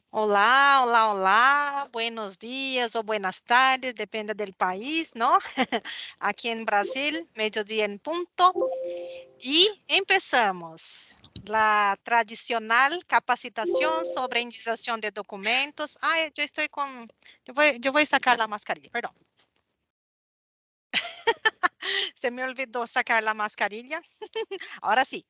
Olá, olá, olá, buenos dias ou buenas tardes, depende do país, não? Aqui em Brasil, meio-dia em ponto. E empezamos. La tradicional capacitación sobre indización de documentos. Ay, yo estoy con... Yo voy a sacar la mascarilla, perdón. Se me olvidó sacar la mascarilla. Ahora sí.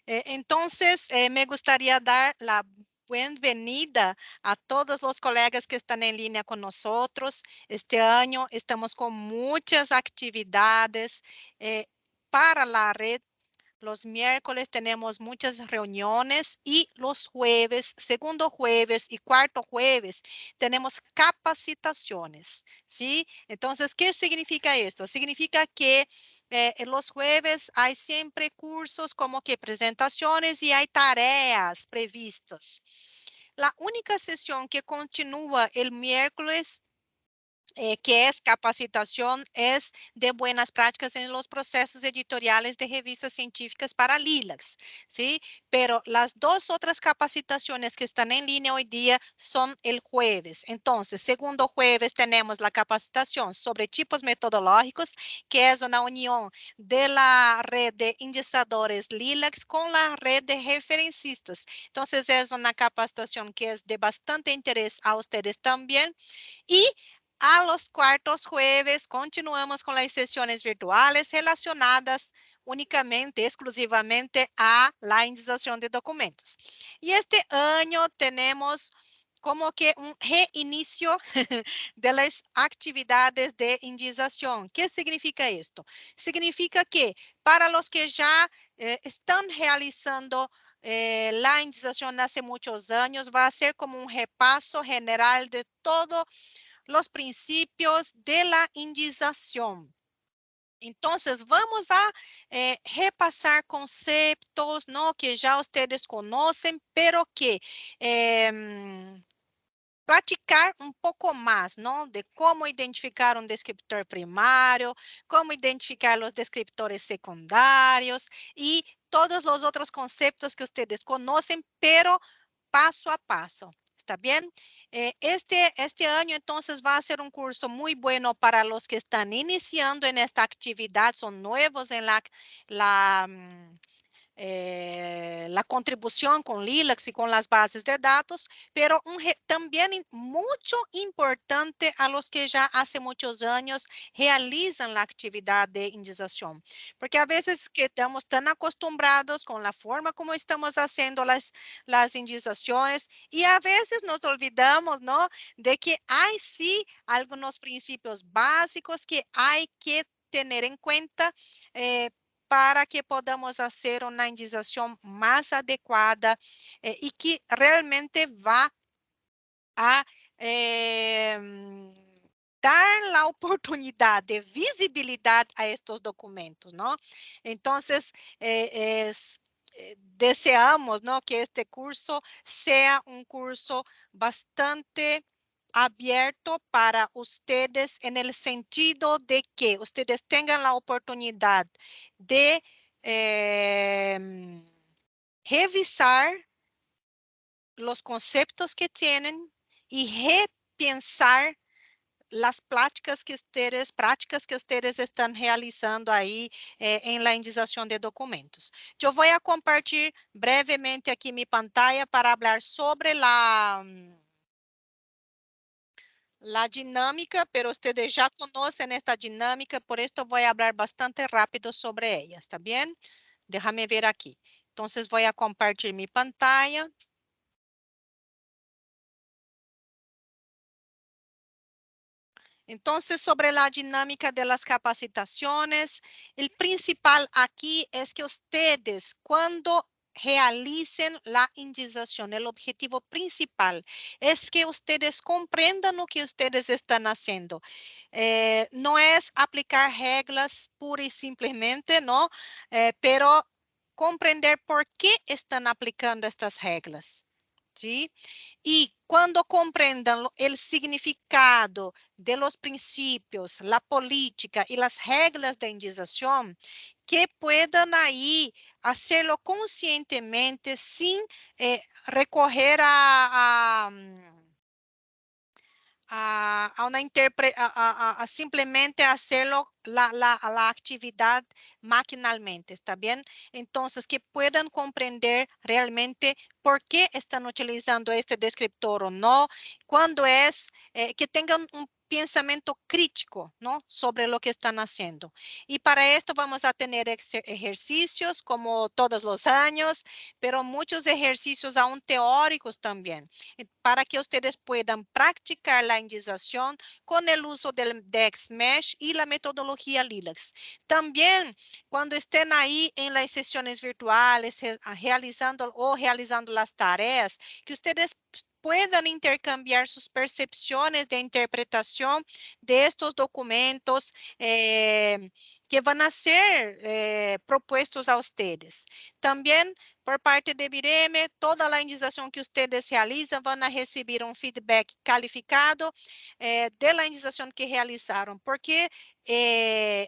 Entonces, me gustaría dar la bienvenida a todos los colegas que están en línea con nosotros. Este año estamos con muchas actividades para la red. Los miércoles tenemos muchas reuniones y los jueves, segundo jueves y cuarto jueves, tenemos capacitaciones, ¿sí? Entonces, ¿qué significa esto? Significa que en los jueves hay siempre cursos como que presentaciones y hay tareas previstas. La única sesión que continúa el miércoles que es capacitación, es de buenas prácticas en los procesos editoriales de revistas científicas para LILACs, ¿sí? Pero las dos otras capacitaciones que están en línea hoy día son el jueves. Entonces, segundo jueves tenemos la capacitación sobre tipos metodológicos, que es una unión de la red de indicadores LILACs con la red de referencistas. Entonces, es una capacitación que es de bastante interés a ustedes también. Y a los cuartos jueves continuamos con las sesiones virtuales relacionadas únicamente, exclusivamente a la indización de documentos. Y este año tenemos como que un reinicio de las actividades de indización. ¿Qué significa esto? Significa que para los que ya están realizando la indización hace muchos años, va a ser como un repaso general de todo los principios de la indización. Entonces, vamos a repasar conceptos, ¿no? Que ya ustedes conocen, pero que platicar um pouco mais, não? De como identificar um descriptor primário, como identificar os descriptores secundários e todos os outros conceitos que vocês conhecem, pero passo a passo. ¿Está bien? Este año entonces va a ser un curso muy bueno para los que están iniciando en esta actividad, son nuevos en la la contribución con Lilacs y con las bases de datos, pero también mucho importante a los que ya hace muchos años realizan la actividad de indización, porque a veces que estamos tan acostumbrados con la forma como estamos haciendo las indizaciones y a veces nos olvidamos, ¿no? De que hay sí algunos principios básicos que hay que tener en cuenta para que podamos fazer uma indização mais adequada e que realmente vá a dar a oportunidade de visibilidade a estes documentos, não? Então, deseamos, ¿no? Que este curso sea un curso bastante abierto para ustedes en el sentido de que ustedes tengan la oportunidad de revisar los conceptos que tienen y repensar las prácticas que ustedes están realizando ahí en la indización de documentos. Yo voy a compartir brevemente aquí mi pantalla para hablar sobre la dinámica, pero ustedes ya conocen esta dinámica, por esto voy a hablar bastante rápido sobre ella, ¿está bien? Déjame ver aquí. Entonces voy a compartir mi pantalla. Entonces, sobre la dinámica de las capacitaciones, el principal aquí es que ustedes, cuando realicen la indización, el objetivo principal es que ustedes comprendan lo que ustedes están haciendo. No es aplicar reglas pura y simplemente, ¿no? Pero comprender por qué están aplicando estas reglas, ¿sí? Y cuando comprendan el significado de los principios, la política y las reglas de indización, que puedan ahí hacerlo conscientemente sin recorrer a una a simplemente hacerlo la actividad maquinalmente, ¿está bien? Entonces, que puedan comprender realmente por qué están utilizando este descriptor o no, cuando es, que tengan un pensamiento crítico, ¿no? Sobre lo que están haciendo. Y para esto vamos a tener ejercicios como todos los años, pero muchos ejercicios aún teóricos también para que ustedes puedan practicar la indización con el uso del DexMesh y la metodología Lilacs. También, cuando estén ahí en las sesiones virtuales, realizando las tareas, que ustedes puedan intercambiar sus percepciones de interpretación de estos documentos que van a ser propuestos a ustedes. También por parte de Bireme, toda a indização que ustedes realizam vão receber um feedback calificado de la indização que realizaram, porque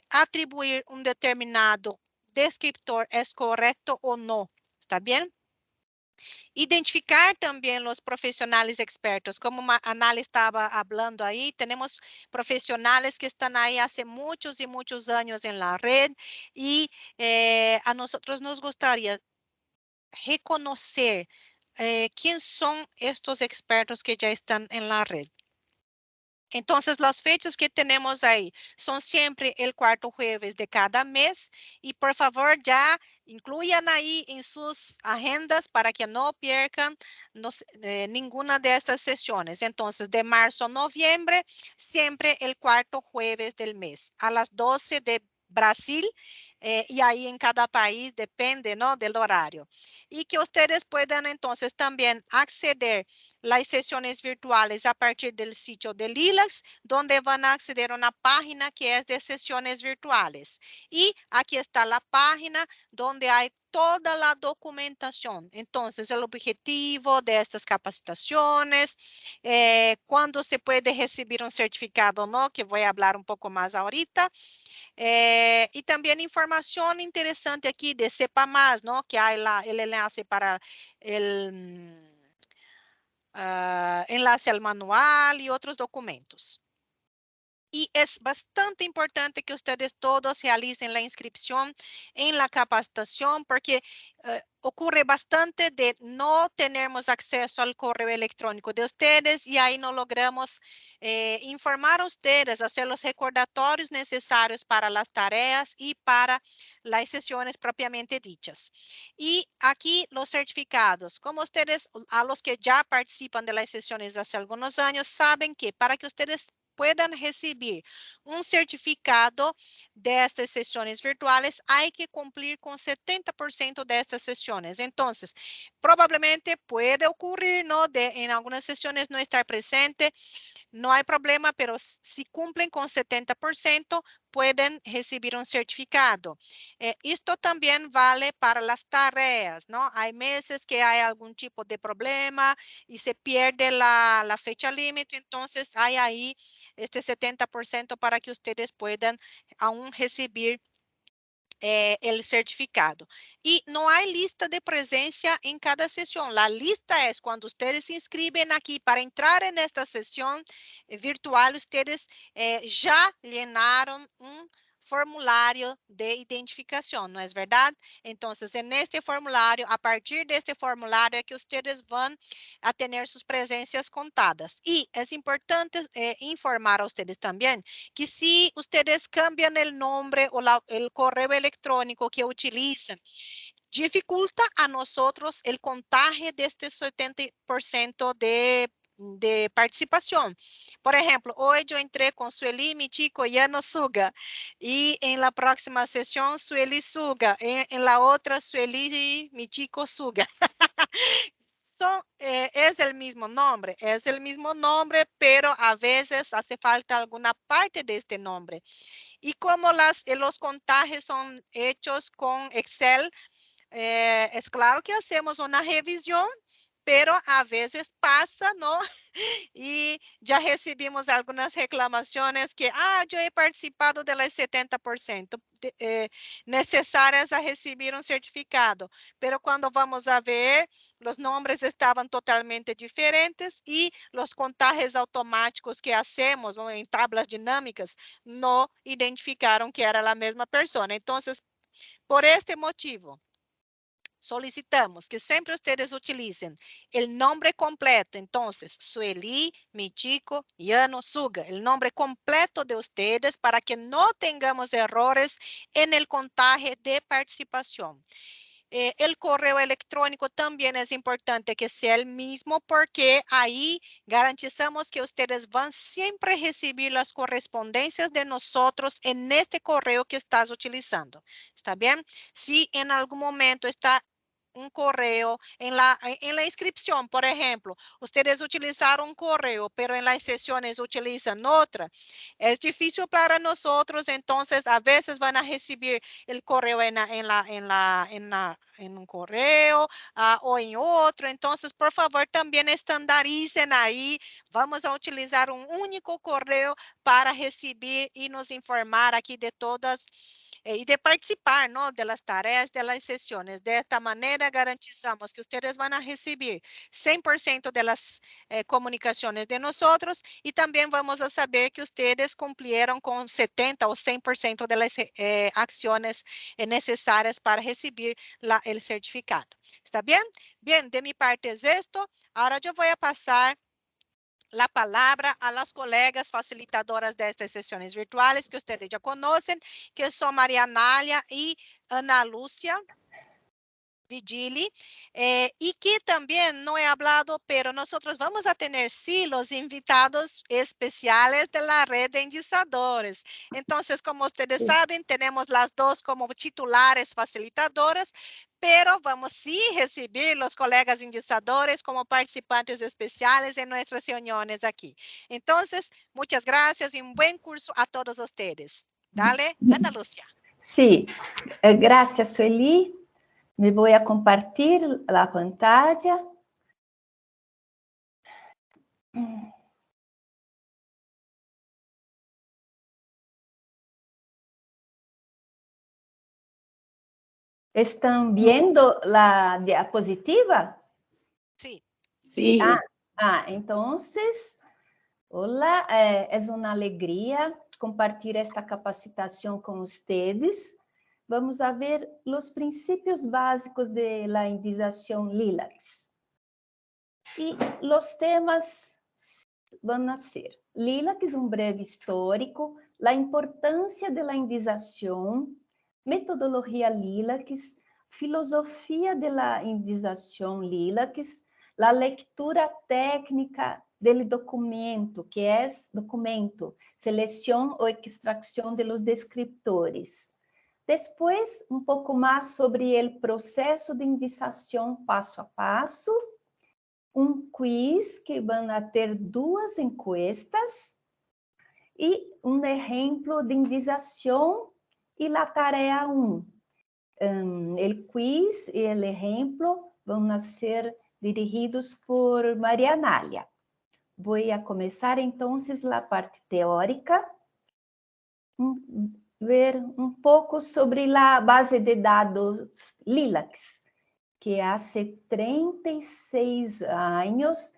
atribuir um determinado descriptor é correto ou não, ¿está bem? Identificar também os profissionais expertos, como a Anali estava falando aí, temos profissionais que estão aí há muitos e muitos anos em la red e a nós nos gostaria reconocer quién son estos expertos que ya están en la red. Entonces, las fechas que tenemos ahí son siempre el cuarto jueves de cada mes y por favor ya incluyan ahí en sus agendas para que no pierdan ninguna de estas sesiones. Entonces, de marzo a noviembre, siempre el cuarto jueves del mes a las 12 de Brasil, y ahí en cada país depende, ¿no? Del horario. Y que ustedes puedan entonces también acceder las sesiones virtuales a partir del sitio de Lilacs, donde van a acceder a una página que es de sesiones virtuales. Y aquí está la página donde hay toda la documentación. Entonces, el objetivo de estas capacitaciones, cuándo se puede recibir un certificado, ¿no? Que voy a hablar un poco más ahorita. Y también información interesante aquí de Sepa Más, ¿no? Que hay el enlace para el enlace al manual y otros documentos. Y es bastante importante que ustedes todos realicen la inscripción en la capacitación porque ocurre bastante de no tenermos acceso al correo electrónico de ustedes y ahí no logramos informar a ustedes, hacer los recordatorios necesarios para las tareas y para las sesiones propiamente dichas. Y aquí los certificados, como ustedes, a los que ya participan de las sesiones hace algunos años, saben que para que ustedes puedan recibir un certificado de estas sesiones virtuales, hay que cumplir con 70% de estas sesiones. Entonces, probablemente puede ocurrir, ¿no? En algunas sesiones no estar presente, no hay problema, pero si cumplen con 70%, pueden recibir un certificado. Esto también vale para las tareas, ¿no? Hay meses que hay algún tipo de problema y se pierde la fecha límite, entonces hay ahí este 70% para que ustedes puedan aún recibir el certificado. Y no hay lista de presencia en cada sesión. La lista es cuando ustedes se inscriben aquí para entrar en esta sesión virtual, ustedes ya llenaron un formulario de identificación, ¿no es verdad? Entonces, en este formulario, a partir de este formulario, es que ustedes van a tener sus presencias contadas. Y es importante informar a ustedes también que si ustedes cambian el nombre o el correo electrónico que utilizan, dificulta a nosotros el contaje de este 70% de participación. Por ejemplo, hoy yo entré con Sueli Michiko Yano Suga y en la próxima sesión Sueli Suga, en la otra Sueli Michiko Suga. Es el mismo nombre, pero a veces hace falta alguna parte de este nombre. Y como los contajes son hechos con Excel, es claro que hacemos una revisión, pero a veces pasa, ¿no? Y ya recibimos algunas reclamaciones que, yo he participado de las 70%. necessárias a receber um certificado. Pero quando vamos a ver, os nomes estavam totalmente diferentes e os contajes automáticos que hacemos em tablas dinâmicas não identificaram que era a mesma pessoa. Então, por este motivo, solicitamos que sempre ustedes utilicen el nombre completo. Entonces, Sueli, Michiko, Yano, Suga, el nombre completo de ustedes para que no tengamos errores en el contaje de participación. El correo electrónico también es importante que sea el mismo porque ahí garantizamos que ustedes van siempre a recibir las correspondencias de nosotros en este correo que estás utilizando. ¿Está bien? Si en algún momento está un correo en la inscripción, por ejemplo, ustedes utilizaron un correo, pero en las sesiones utilizan otra, es difícil para nosotros, entonces a veces van a recibir el correo en un correo o en otro. Entonces, por favor, también estandaricen ahí. Vamos a utilizar un único correo para recibir y nos informar aquí de todas y de participar, ¿no? De las tareas, de las sesiones. De esta manera, garantizamos que ustedes van a recibir 100% de las comunicaciones de nosotros y también vamos a saber que ustedes cumplieron con 70 o 100% de las acciones necesarias para recibir el certificado. ¿Está bien? Bien, de mi parte es esto. Ahora yo voy a pasar la palabra a las colegas facilitadoras de estas sesiones virtuales que ustedes ya conocen, que son María Analia y Ana Lucia Vigili, y que también no he hablado, pero nosotros vamos a tener, sí, los invitados especiales de la red de indizadores. Entonces, como ustedes saben, tenemos las dos como titulares facilitadoras, pero vamos sí recibir los colegas indizadores como participantes especiales en nuestras reuniones aquí. Entonces, muchas gracias y un buen curso a todos ustedes. Dale, Ana Lucia. Sí, gracias, Sueli. Me voy a compartir la pantalla. ¿Están viendo la diapositiva? Sí. Sí. Entonces, hola, es una alegría compartir esta capacitación con ustedes. Vamos a ver los principios básicos de la indización LILAC. Y los temas van a ser LILAC, un breve histórico, la importancia de la indización, metodología LILAC, filosofía de la indización LILAC, la lectura técnica del documento, que es documento, selección o extracción de los descriptores. Después, un poco más sobre el proceso de indización paso a paso, um quiz que vão ter 2 encuestas e um exemplo de indização e a tarefa 1. O quiz e o exemplo vão ser dirigidos por Maria Analia. Vou a começar então a parte teórica, ver um pouco sobre a base de dados LILAC, que hace 36 anos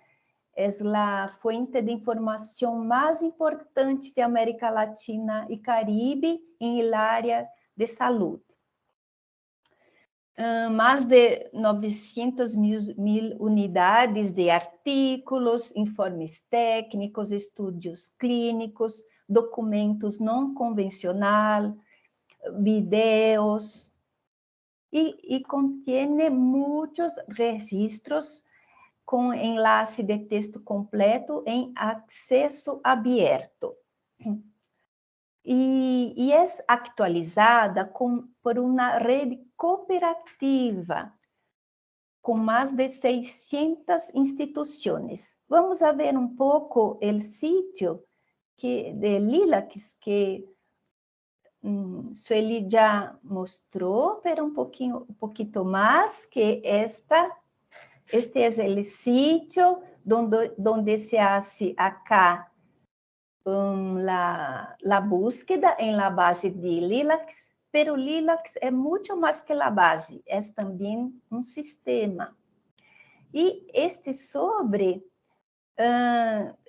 é a fuente de informação mais importante de América Latina e Caribe em área de saúde. Mais de 900.000 unidades de artículos, informes técnicos, estudos clínicos, documentos não convencionais, videos, y contiene muchos registros con enlace de texto completo en acceso abierto. Y es actualizada por una red cooperativa con más de 600 instituciones. Vamos a ver un poco el sitio de LILAC que Sueli já mostrou, pero um pouquinho mais, que este é o sítio donde se hace acá la búsqueda en la base de LILAC, pero LILAC é muito mais que a base, é também um sistema. E este sobre,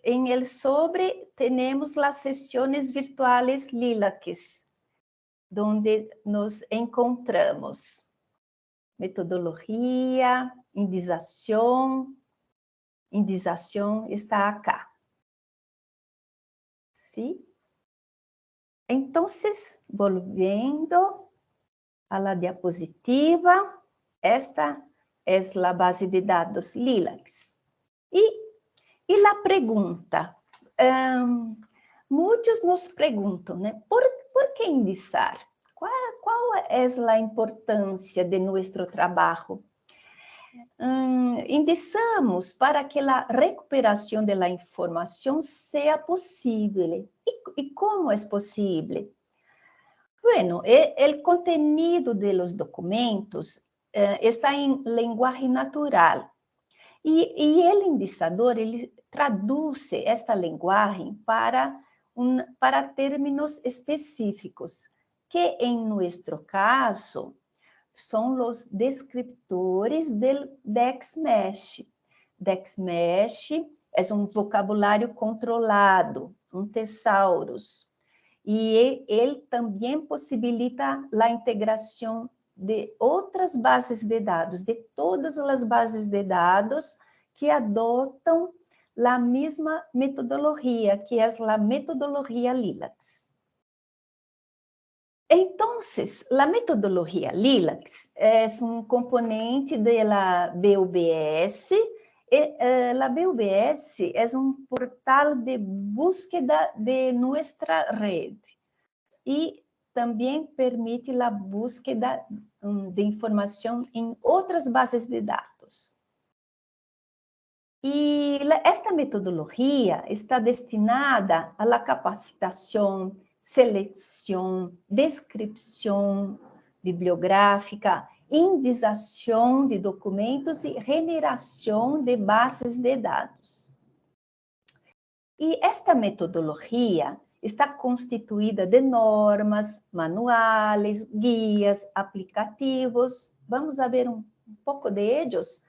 em el sobre, temos as sessões virtuais LILACs, onde nos encontramos metodologia, indização está acá. ¿Sí? Entonces, volviendo a la diapositiva, esta es la base de datos LILACs. Y la pregunta, muchos nos preguntan, ¿no? ¿Por qué indizar? ¿Cuál es la importancia de nuestro trabajo? Indicamos para que a recuperação da informação seja possível. E como é possível? Bueno, o contenido de los documentos está em linguagem natural. E o indicador, ele traduz esta linguagem para términos específicos, que em nosso caso são os descriptores do DexMesh. DexMesh é um vocabulário controlado, um thesaurus, e ele também possibilita a integração de outras bases de dados, de todas as bases de dados que adotam a mesma metodologia, que é a metodologia LILACs. Entonces, la metodología LILACs es un componente de la BUBS. La BUBS es un portal de búsqueda de nuestra red y también permite la búsqueda de información en otras bases de datos. Y esta metodología está destinada a la capacitación, seleção, descrição bibliográfica, indização de documentos e generação de bases de dados. E esta metodologia está constituída de normas, manuais, guias, aplicativos. Vamos a ver um pouco de ellos.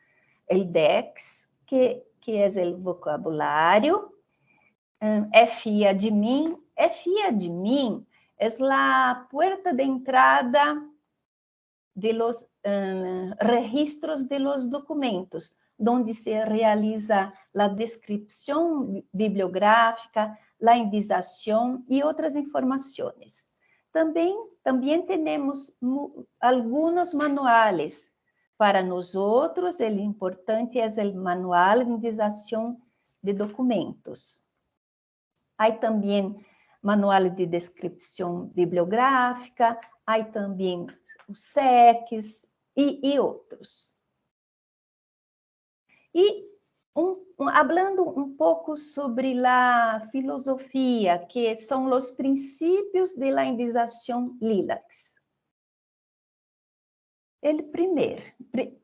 El DEX, que é o vocabulário, FIAdmin. FIAdmin é a porta de entrada de los registros de los documentos, onde se realiza a descrição bibliográfica, a indização e outras informações. Também temos alguns manuais. Para nós outros, o importante é o manual de indização de documentos. Há também manual de descrição bibliográfica, há também os SECs e outros. E hablando um pouco sobre a filosofia, que são os princípios de la indização LILACs. El primeiro,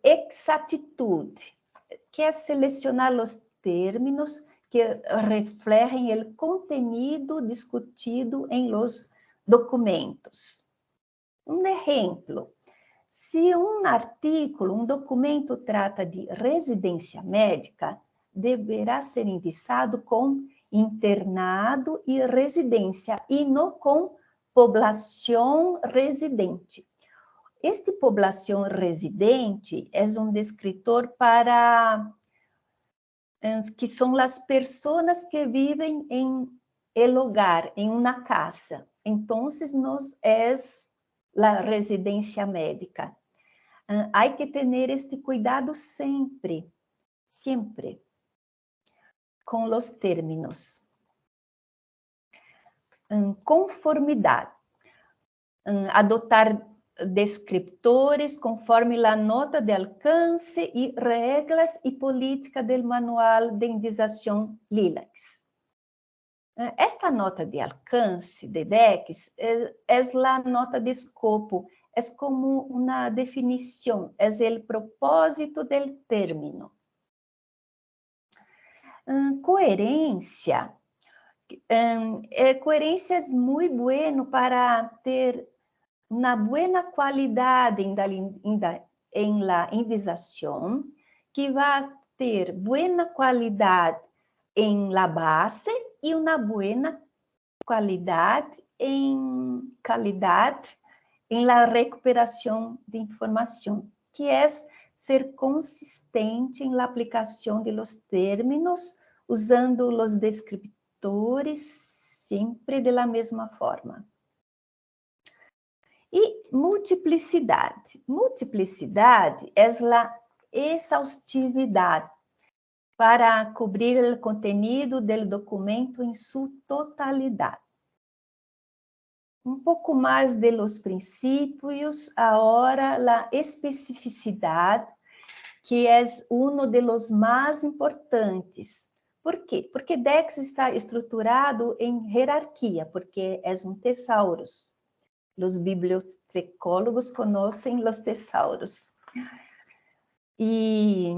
exactitude, que é selecionar os términos que reflejem o contenido discutido em los documentos. Um exemplo, se um artículo, um documento trata de residência médica, deverá ser indicado com internado e residência, e não com população residente. Este população residente é um descritor para que são as pessoas que vivem em el hogar, em uma casa. Então, nos é a residência médica. Há que ter este cuidado sempre, sempre, com os términos. Conformidade. Adotar descriptores conforme a nota de alcance e regras e política do manual de indização LILACs. Esta nota de alcance de DEX é a nota de escopo, é como uma definição, é o propósito do término. Coerência. Coerência é muito bueno para ter una buena qualidade em la indização, que vai ter buena qualidade em la base e uma buena qualidade em la recuperação de informação, que é ser consistente em la aplicação de los términos, usando los descriptores sempre de la mesma forma. E multiplicidade. Multiplicidade é a exhaustividade para cobrir o conteúdo do documento em sua totalidade. Um pouco mais de los princípios, agora a especificidade, que é um de los mais importantes. Por quê? Porque DEX está estruturado em hierarquia, porque é um tesaurus. Os bibliotecólogos conhecem os tesauros. E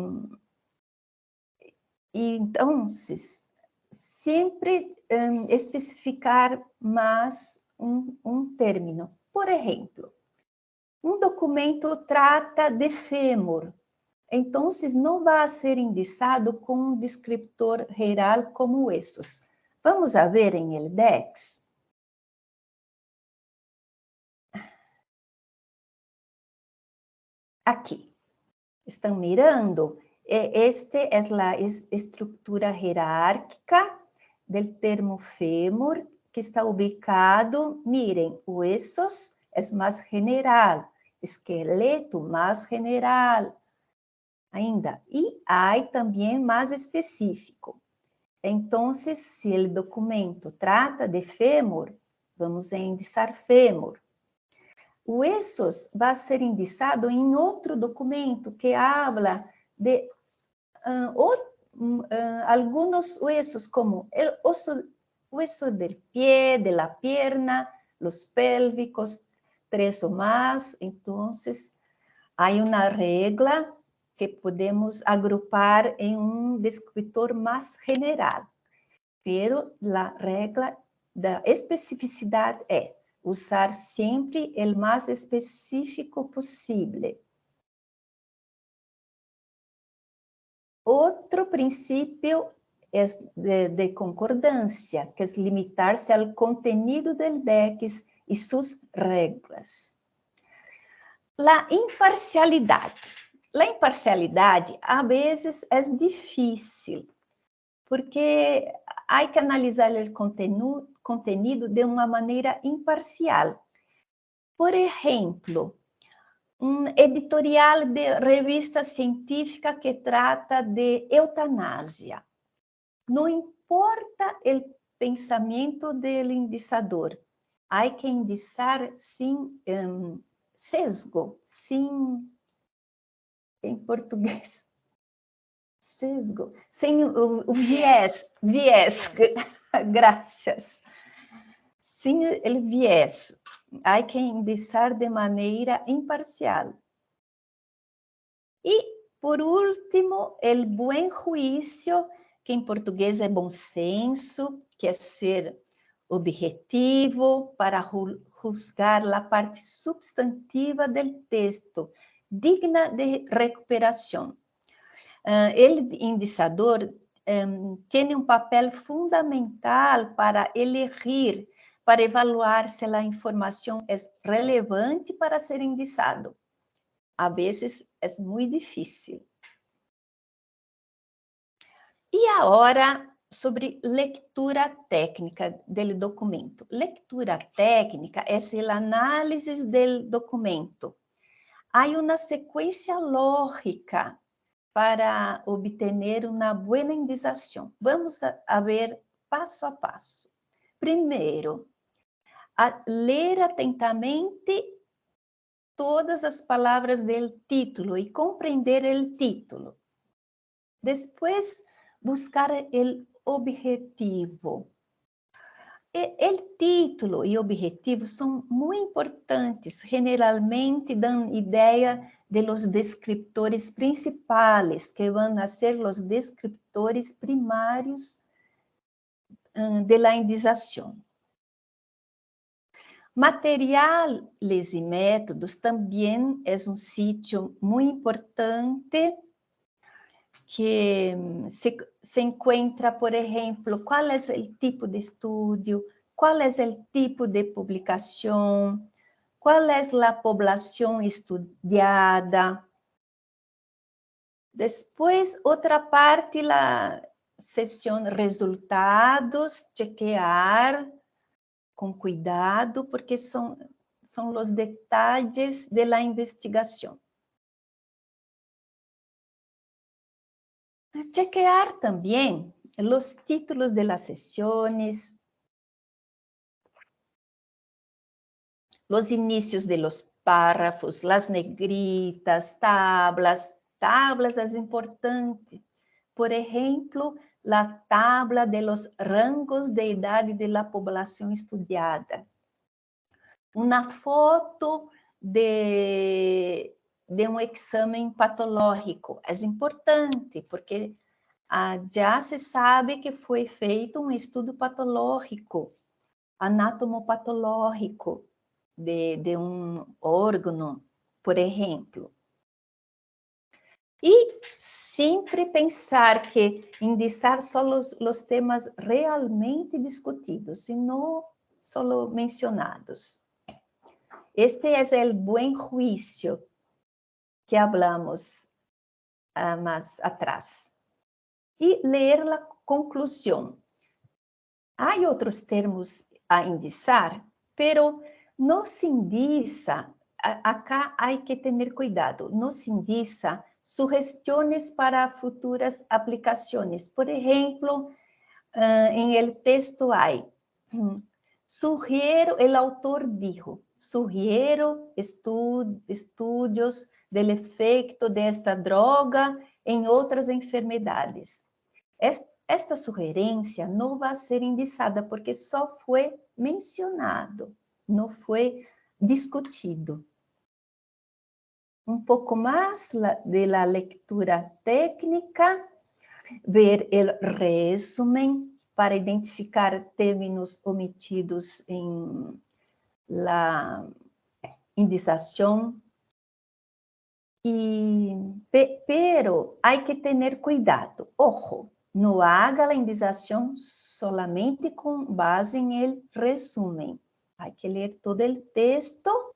então, sempre especificar mais um término. Por exemplo, um documento trata de fêmur, então não vai ser indicado com um descriptor geral como esses. Vamos a ver em el DEX. Aqui. Estão mirando? Esta é a estrutura hierárquica do termo fêmur, que está ubicado, miren, huesos é mais general, esqueleto mais general ainda, e há também mais específico. Então, se o documento trata de fêmur, vamos indiciar fêmur. Huesos vai ser indicado em outro documento que habla de alguns huesos, como o hueso del pie, de la pierna, los pélvicos, 3 ou mais. Então, há uma regra que podemos agrupar em um descritor mais general. Pero a regra da especificidade é usar sempre o mais específico possível. Outro princípio é de concordância, que é limitar-se ao conteúdo do DEX e suas regras. A imparcialidade. A imparcialidade, a vezes, é difícil, porque há que analisar o conteúdo de uma maneira imparcial. Por exemplo, um editorial de revista científica que trata de eutanásia. Não importa o pensamento do indicador, há que indiciar sem sesgo, sem, em português, sesgo, sem o viés, graças, sem o viés. Há que indiciar de maneira imparcial. E, por último, o buen juízo, que em português é bom senso, que é ser objetivo para juzgar a parte substantiva do texto, digna de recuperação. O indicador tem um papel fundamental para elegir, para evaluar se a informação é relevante para ser indicado. A vezes é muito difícil. E agora, sobre leitura técnica do documento. Leitura técnica é a análise do documento. Há uma sequência lógica para obter uma boa indicação. Vamos a ver passo a passo. Primeiro, ler atentamente todas as palavras do título e compreender o título. Depois, buscar o objetivo. O título e objetivo são muito importantes, generalmente dão ideia de los descriptores principais, que vão ser os descriptores primários de la indização. Materiales y métodos también es un sitio muy importante que se encuentra, por ejemplo, cuál es el tipo de estudio, cuál es el tipo de publicación, cuál es la población estudiada. Después, otra parte, la sesión resultados, chequear con cuidado, porque son los detalles de la investigación. Chequear también los títulos de las sesiones, los inicios de los párrafos, las negritas, tablas. Tablas es importante. Por ejemplo, la tabla de los rangos de edad de la población estudiada. Una foto de um exame patológico. É importante, porque já se sabe que foi feito um estudo patológico, anatomopatológico, de um órgão, por exemplo. E sempre pensar que indexar só os temas realmente discutidos, e não só mencionados. Este es el buen juicio que hablamos más atrás. Y leer la conclusión. Hay otros termos a indizar, pero no se indiza, acá hay que tener cuidado, no se indiza sugestiones para futuras aplicaciones. Por ejemplo, en el texto hay, sugiero, el autor dijo, sugiero estudios del efecto de esta droga en otras enfermedades. Esta sugerência não vai ser indicada porque só foi mencionado, não foi discutido. Um pouco mais de la lectura técnica, ver el resumen para identificar términos omitidos em la indicação. Pero hay que tener cuidado. Ojo, no haga la indicación solamente con base en el resumen. Hay que leer todo el texto,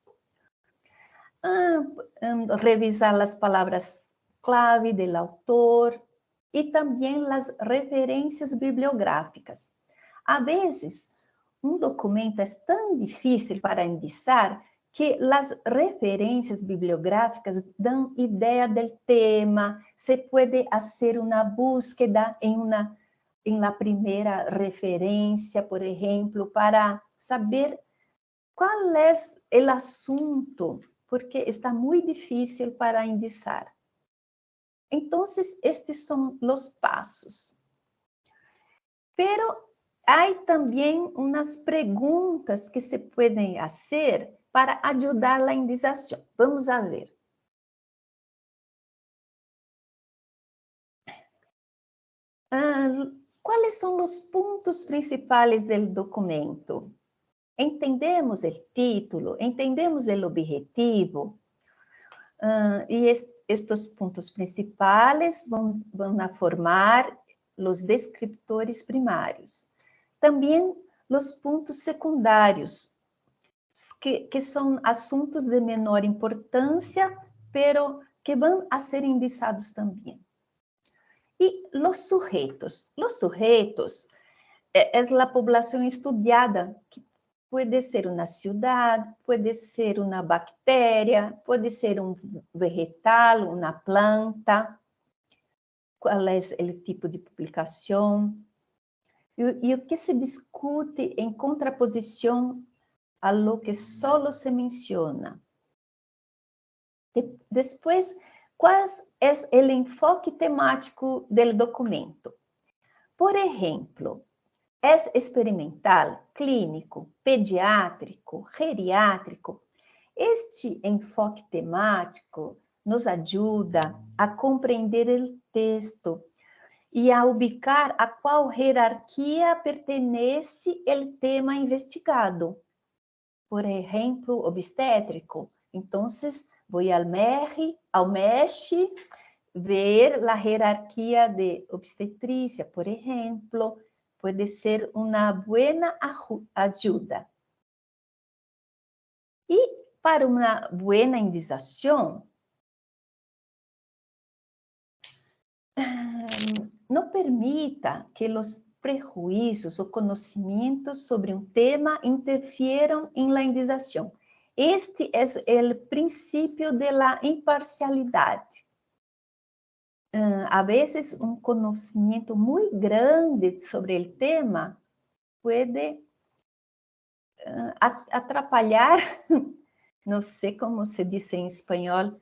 revisar las palabras clave del autor y también las referencias bibliográficas. A veces, un documento es tan difícil para indicar que las referencias bibliográficas dan idea del tema, se puede hacer una búsqueda en la primera referencia, por ejemplo, para saber cuál es el asunto, porque está muy difícil para indicar. Entonces, estos son los pasos. Pero hay también unas preguntas que se pueden hacer para ajudar la indicación. Vamos a ver. ¿Cuáles son los puntos principales del documento? Entendemos el título, entendemos el objetivo, y estos puntos principales van a formar los descriptores primarios. También los puntos secundarios, que são assuntos de menor importância, pero que vão a ser indicados também. E os sujeitos é a população estudada, que pode ser uma cidade, pode ser uma bactéria, pode ser um vegetal, uma planta, qual é o tipo de publicação, e o que se discute em contraposição a lo que solo se menciona. Después, ¿cuál es el enfoque temático del documento? Por ejemplo, ¿es experimental, clínico, pediátrico, geriátrico? Este enfoque temático nos ayuda a compreender el texto y a ubicar a qual jerarquia pertenece el tema investigado. por ejemplo, obstétrico. Entonces, voy al MESH, ver la jerarquía de obstetricia, por ejemplo, puede ser una buena ayuda. Y para una buena indización, no permita que los prejuicios o conocimientos sobre un tema interfieran en la indización. Este es el principio de la imparcialidad. A veces un conocimiento muy grande sobre el tema puede atrapalhar, no sé cómo se dice en español,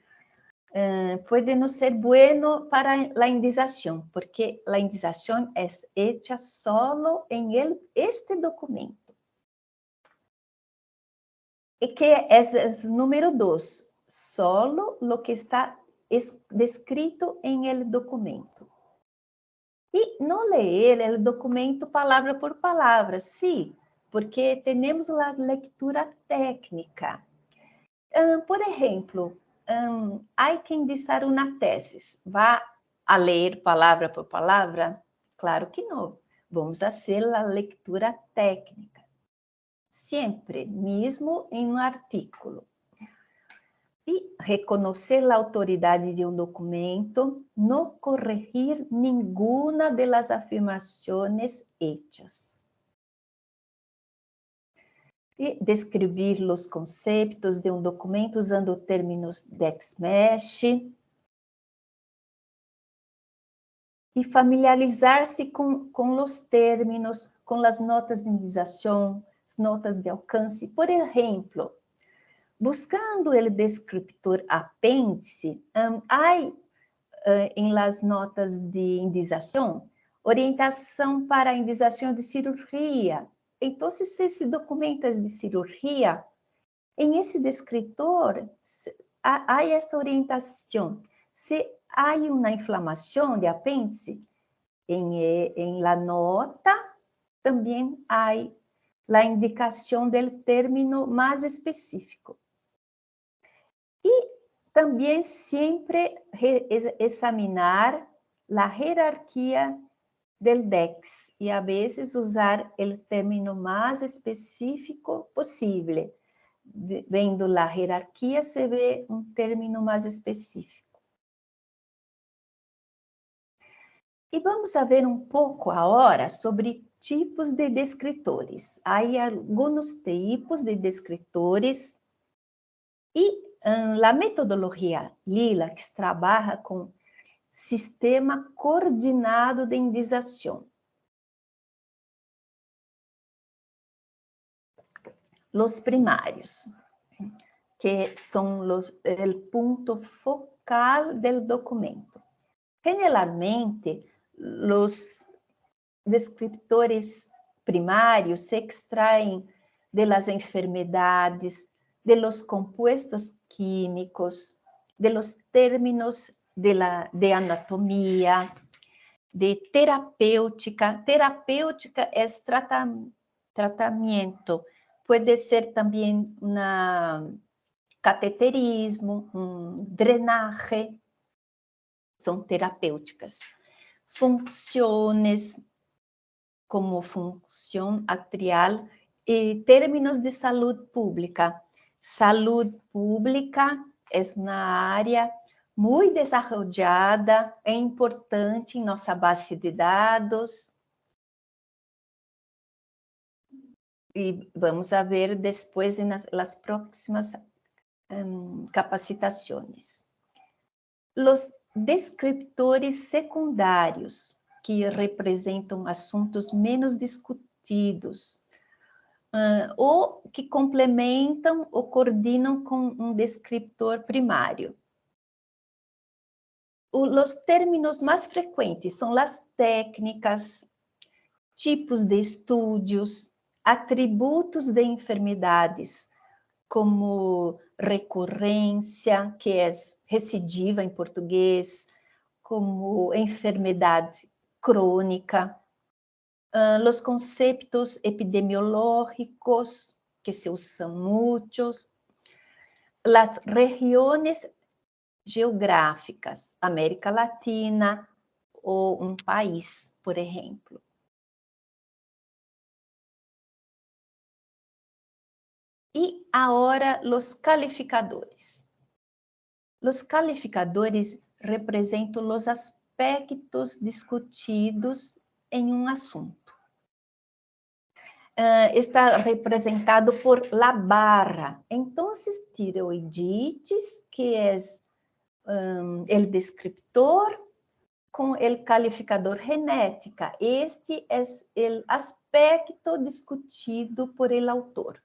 puede no ser bueno para la indización, porque la indización es hecha solo en este documento. Y que es número 2, solo lo que está descrito en el documento. Y no leer el documento palabra por palabra, sí, porque tenemos la lectura técnica. Por ejemplo, hay que indizar una tesis. ¿Va a leer palabra por palabra? Claro que no. Vamos a hacer la lectura técnica. Siempre, mismo en un artículo. Y reconocer la autoridad de un documento, no corregir ninguna de las afirmaciones hechas. E descrever os conceitos de um documento usando termos DexMesh. E familiarizar-se com os términos, com as notas de indização, as notas de alcance. Por exemplo, buscando o descriptor apêndice, há em las notas de indização orientação para a indização de cirurgia. Então, se esse documento é de cirurgia, em esse descritor, há esta orientação. Se há uma inflamação de apêndice, em la nota, também há a indicação do término mais específico. E também sempre examinar a hierarquia del DEX e a vezes usar o término mais específico possível. Vendo a hierarquia, se vê um término mais específico. E vamos a ver um pouco agora sobre tipos de descritores. Há alguns tipos de descritores e a metodologia Lila, que trabalha com sistema coordenado de indização. Os primários, que são o ponto focal do documento. Generalmente, os descriptores primários se extraem de las enfermedades, de los compuestos químicos, de los términos de anatomía, de terapêutica. Terapêutica é tratamento. Pode ser também cateterismo, drenaje, são terapêuticas. Funções, como função atrial, e términos de saúde pública. Saúde pública é uma área muito desenvolvida, é importante em nossa base de dados. E vamos a ver depois nas próximas capacitações. Os descriptores secundários, que representam assuntos menos discutidos, ou que complementam ou coordenam com um descriptor primário. Os términos mais frequentes são as técnicas, tipos de estudos, atributos de enfermidades, como recorrência, que é recidiva em português, como enfermidade crônica, os conceitos epidemiológicos, que se usan muchos. Las regiones geográficas, América Latina o un país, por ejemplo. E agora, os calificadores. Os calificadores representam os aspectos discutidos em um assunto. Está representado por la barra. Então, tireoidites, que é o descriptor, com o calificador genética. Este é o aspecto discutido por el autor.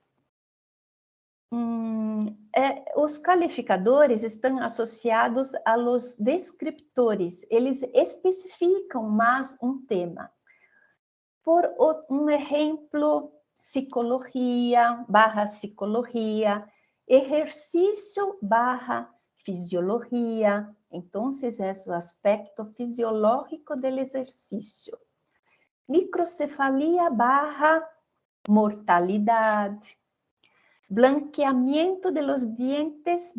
Os calificadores estão associados a los descriptores. Eles especificam mais um tema. Por um exemplo, psicologia, exercício, fisiologia. Então, é o aspecto fisiológico do exercício. Microcefalia, mortalidade. Blanqueamiento de los dientes,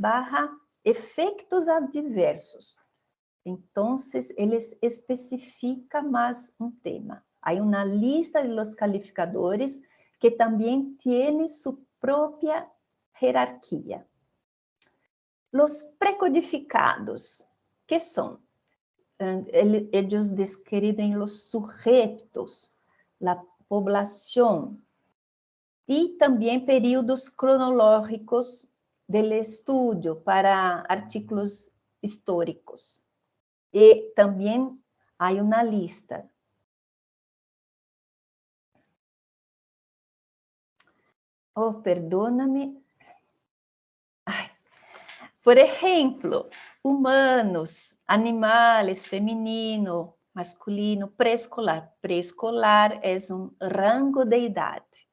efeitos adversos. Então, eles especificam mais um tema. Há uma lista de los calificadores que também tem sua própria hierarquia. Los precodificados, que são? Eles descrevem os sujeitos, a poblação, e também períodos cronológicos do estudo para artigos históricos. E também há uma lista. Oh, perdóname. Por exemplo, humanos, animais, feminino, masculino, pré-escolar. Pré-escolar é um rango de idade.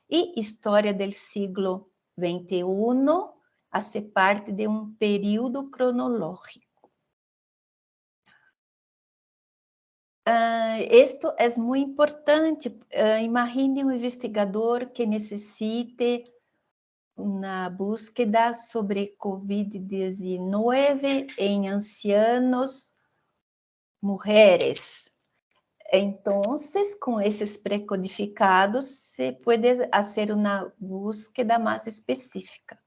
E história do século XXI hace parte de um período cronológico. Isto é muito importante. Imagine um investigador que necessite uma búsqueda sobre COVID-19 em ancianos, mulheres. Então, com esses precodificados, se pode fazer uma búsqueda mais específica.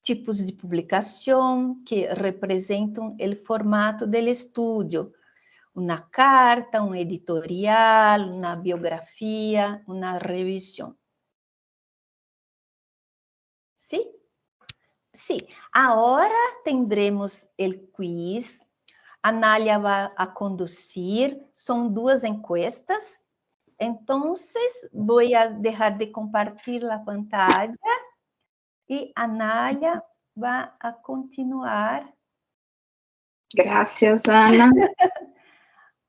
Tipos de publicação que representam o formato do estudo. Uma carta, um editorial, uma biografia, uma revisão. Sim? Sim. Agora tendremos o quiz. A Nália vai a conduzir. São 2 encuestas. Então, vou deixar de compartilhar a pantalla e a Nália vai a continuar. Gracias, Ana.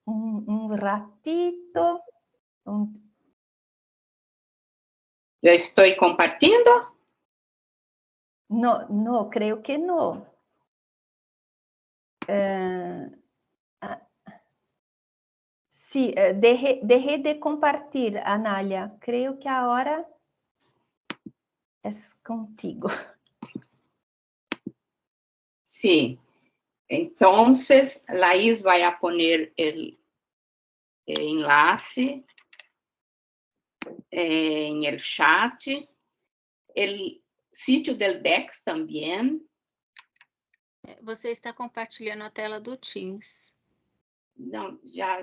Un ratito. ¿Ya estoy compartiendo? No, creo que no. Sí, dejé de compartir, Anália. Creo que ahora es contigo. Sí. Entonces, Laís va a poner el enlace en el chat. El sítio del Dex também. Você está compartilhando a tela do Teams. Não, já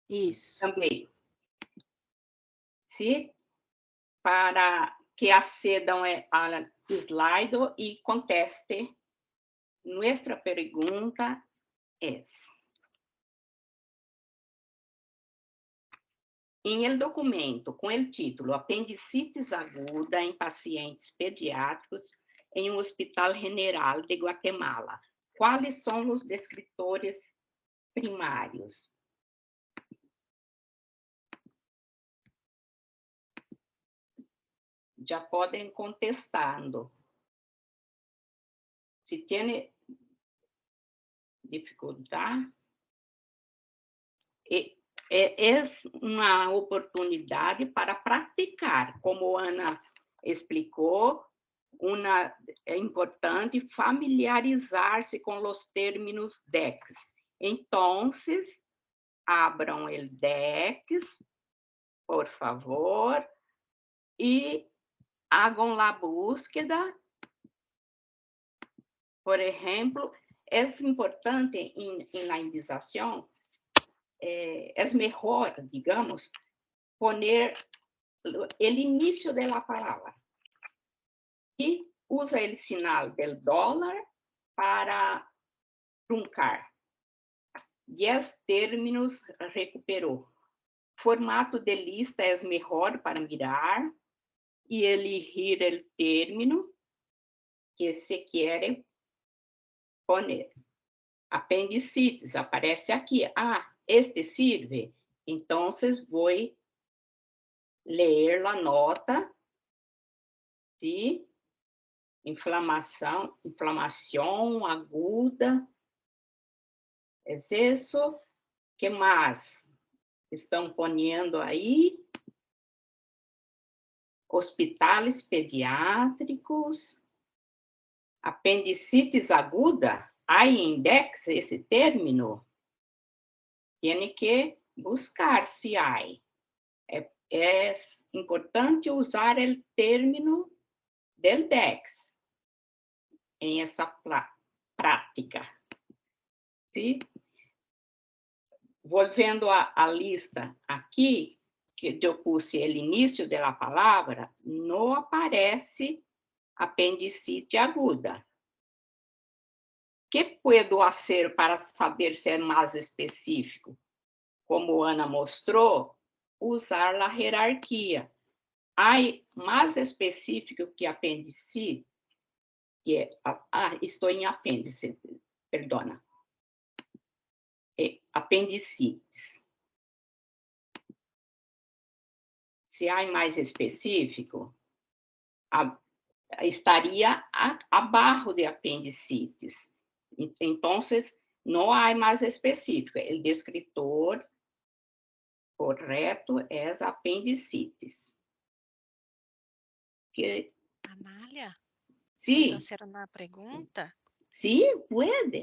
Isso. também. Sim? Para que accedam ao slide e conteste. Nuestra pergunta é: em el documento com o título Apendicitis aguda em pacientes pediátricos em um hospital general de Guatemala, quais são os descritores primários? Já podem contestando. Se tem dificuldade, é uma oportunidade para praticar, como Ana explicou, é importante familiarizar-se com os términos DEX. Então, abram o DEX, por favor, e hagam a búsqueda. Por exemplo, é importante em la indização, é melhor, digamos, poner o início da palavra. E usa o sinal do dólar para truncar. 10 términos recuperou. Formato de lista é melhor para mirar e elegir o término que se quer poner. Apendicites aparece aqui. Ah, este sirve. Então, vou ler a nota de inflamação aguda. É isso. Que mais estão ponendo aí? Hospitais pediátricos, apendicites aguda, há index esse término? Tem que buscar se há. É importante usar o término del DEX em essa prática. Sim? Volvendo a lista aqui, que eu puse o início da palavra, não aparece apendicite aguda. O que puedo fazer para saber se é mais específico? Como Ana mostrou, usar a hierarquia. Há mais específico que apendicite, que é, estou em apêndice, perdona. Apendicites. Se há mais específico, estaria abaixo de apendicites. Então, não há mais específico. O descritor correto é apendicites. Anália, Sí. ¿puedo hacer una pregunta? Sí, puede.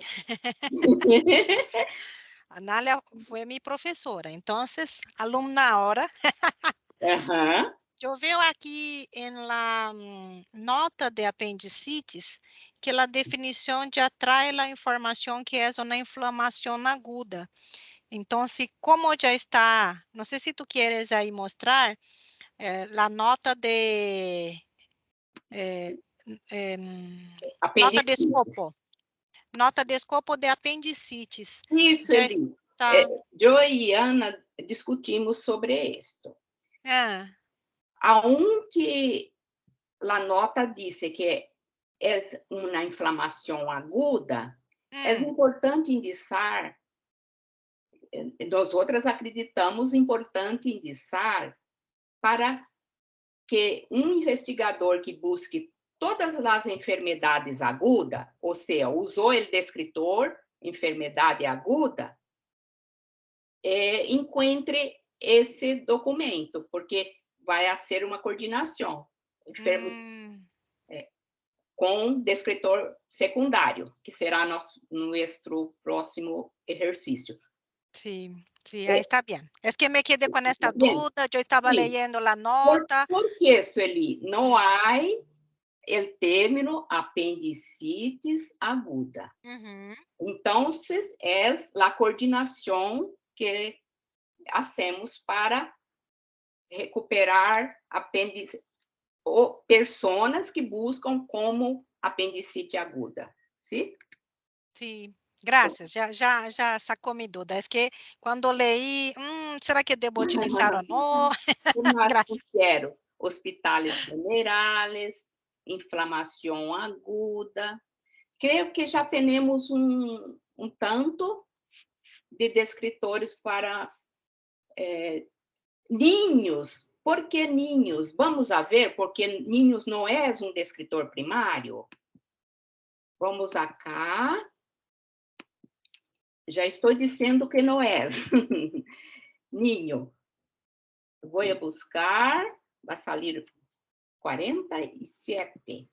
Anália foi mi professora, entonces, alumna ahora. Ajá. Eu veo aqui en la nota de apendicitis que a definição já traz a informação que é uma inflamação aguda. Então, como já está, não sei se tu quieres aí mostrar a nota de Apendicites. Nota de escopo de apendicites. Isso, Já Eli. está. Eu e Ana discutimos sobre isto. Aunque a nota disse que é uma inflamação aguda, é importante indicar, nós outras acreditamos importante indicar para que investigador que busque todas as enfermidades agudas, ou seja, usou o descritor, enfermidade aguda, encontre esse documento, porque vai ser uma coordenação com descritor secundário, que será nosso próximo exercício. Sim, sim, aí está bem. É que me quedei com esta dúvida, eu estava lendo a nota. Por que, Sueli? Não há o término apendicitis aguda. Então, é a coordenação que hacemos para recuperar pessoas que buscam como apendicite aguda. Sim? Sim, graças, já sacou minha dúvida. É que quando leí, será que devo utilizar ou não? Graças. Quero hospitais generais, inflamação aguda. Creio que já temos um tanto de descritores para ninhos. Por que ninhos? Vamos a ver, porque ninhos não é um descritor primário. Vamos acá. Já estou dizendo que não é. niño. Voy a buscar, va a salir 47.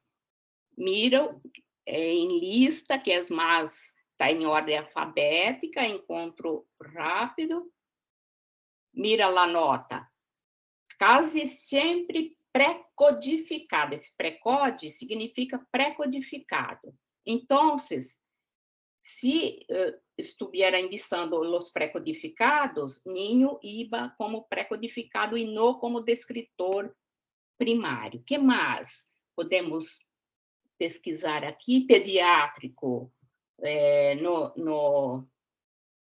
Miro em lista, que é mais, está em ordem alfabética, encontro rápido. Mira lá a nota. Quase sempre pré-codificado. Esse pré-code significa pré-codificado. Então, se estuviera indicando os pré-codificados, niño iba como pré-codificado e no como descritor primário. O que mais podemos pesquisar aqui? Pediátrico. No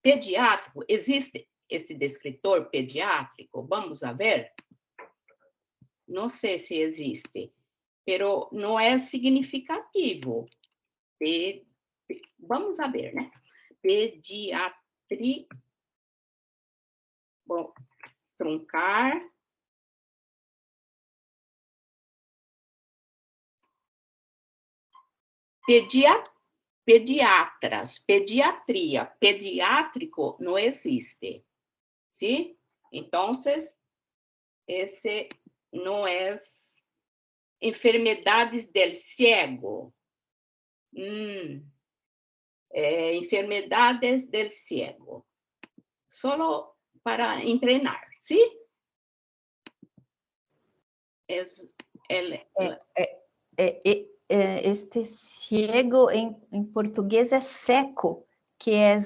pediátrico, existe esse descritor pediátrico? Vamos a ver. Não sei se existe, pero não é significativo. Vamos a ver, né? Pediatria. Bom, truncar. Pediatras, pediatria, pediátrico não existe, ¿sí? Então, esse não é enfermedades del ciego. Enfermedades del ciego. Solo para entrenar, ¿sí? Este ciego em português é seco, que é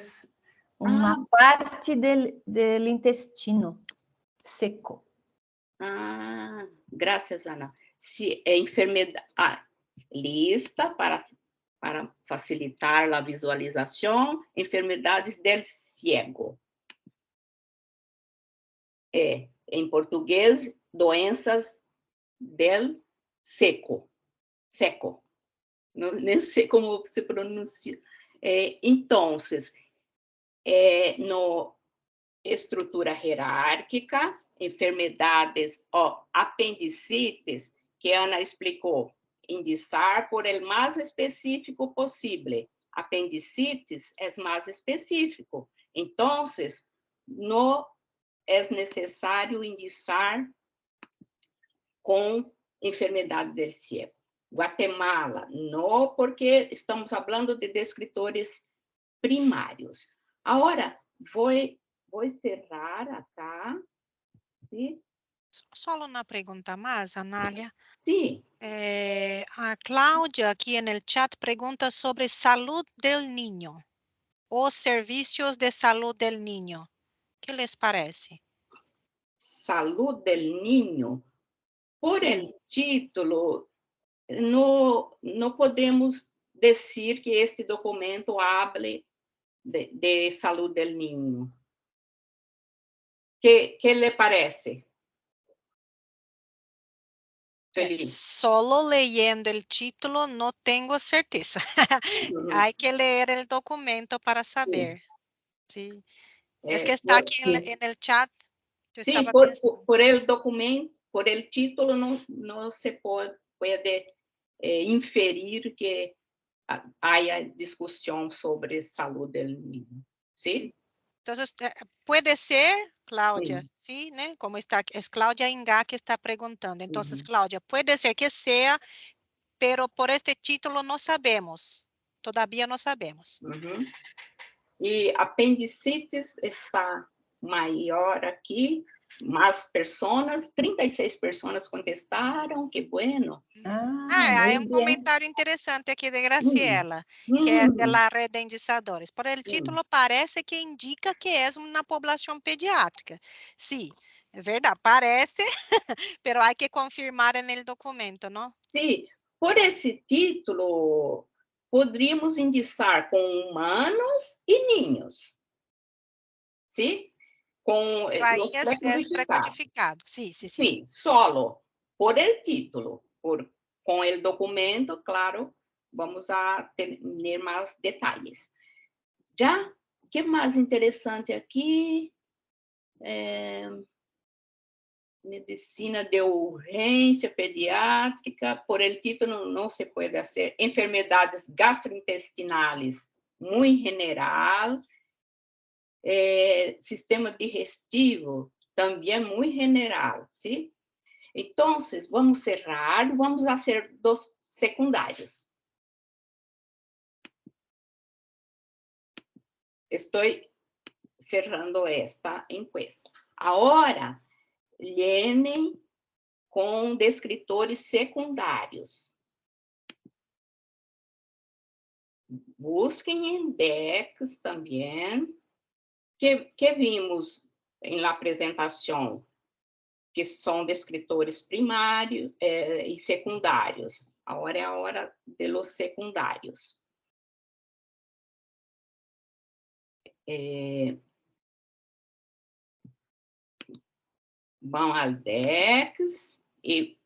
uma parte del intestino seco. Graças, Ana. Se é enfermedade, lista para facilitar a visualização, enfermedades del ciego. Em português, doenças del seco. Seco. Não, nem sei como se pronuncia. Então, no estrutura hierárquica, enfermedades, apendicites, que Ana explicou, indicar por el mais específico possível. Apendicites é mais específico. Então, não é necessário indicar com enfermidade del ciego. Guatemala, não, porque estamos falando de descritores primários. Agora, vou cerrar acá. ¿Sí? Solo una pregunta más, Anália. Sí. A Cláudia aqui no chat pergunta sobre saúde del niño ou serviços de saúde del niño. O que les parece? Saúde del niño. Por Sí. el título, não podemos dizer que este documento hable de saúde del niño. ¿Qué le parece? Feliz. Solo leyendo el título no tengo certeza. Hay que leer el documento para saber. Sí. Es que está aquí en el chat. Sí, por el documento, por el título, no se puede inferir que haya discusión sobre salud del niño. ¿Sí? Entonces, puede ser, Cláudia, sí, ¿no? Como está, es Cláudia Ingá que está preguntando. Entonces, Cláudia, puede ser que sea, pero por este título no sabemos. Todavía no sabemos. E apendicites está maior aqui, mais pessoas, 36 pessoas contestaram, que bueno. Hay un comentario interesante aquí de Graciela, que es de la red de indicadores. Por el título parece que indica que es una población pediátrica. Sí, es verdad, parece, pero hay que confirmar en el documento, ¿no? Sí, por esse título, poderíamos indicar com humanos e niños. ¿Sí? Com Ahí es precodificado. Sí, sí, sí. Sí, solo por el título, con el documento, claro, vamos a tener más detalles. ¿Ya? ¿Qué más interesante aquí? Medicina de urgência pediátrica, por el título no se puede hacer. Enfermedades gastrointestinales, muy general. sistema digestivo também muito general, ¿sí? Então, vamos cerrar, vamos fazer dos secundários. Estou cerrando esta encuesta. Agora, llenem com descritores secundários. Busquem em DEX também, que vimos na apresentação, que são descritores primários e secundários. Agora é a hora de los secundários. Vão ao DEX e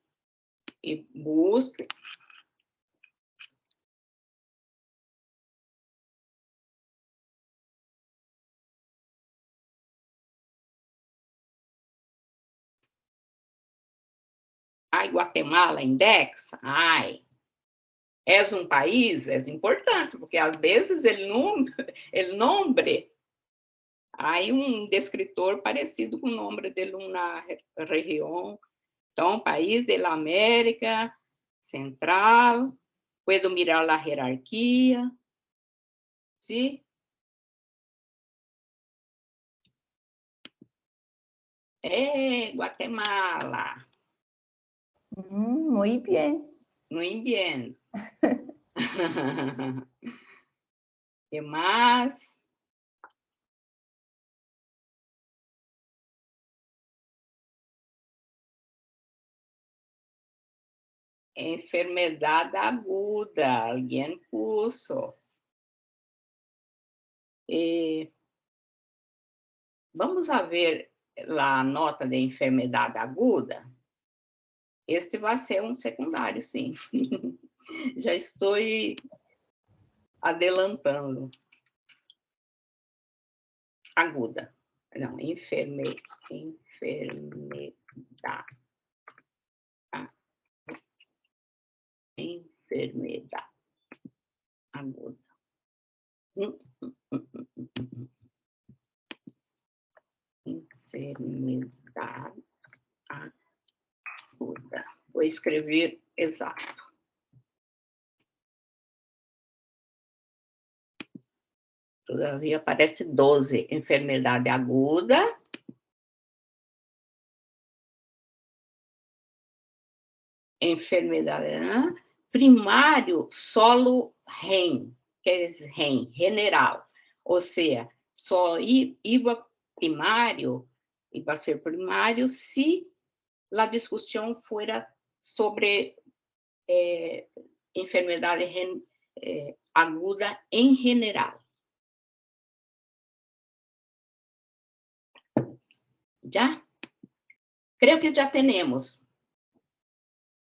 busquem. Ai, Guatemala, index? Ai, és um país? É importante, porque às vezes ele nombre aí um descritor parecido com o nome de uma região. Então, país da América Central, puedo mirar a hierarquia, ¿sí? Guatemala. Muy bien. Muy bien. ¿Qué más? Enfermedad aguda, alguém puso. Vamos a ver a nota de enfermidade aguda. Este vai ser um secundário, sim. Já estou adelantando. Aguda. Não, enfermidade. Enfermidade aguda. Enfermidade aguda. Vou escrever exato. Todavia aparece 12. Enfermidade aguda. Enfermidade primário, solo REM, que é REM, general. Ou seja, só iba primário, iba a ser primário se a discussão fora sobre enfermidade aguda em general. Já? Creio que já temos.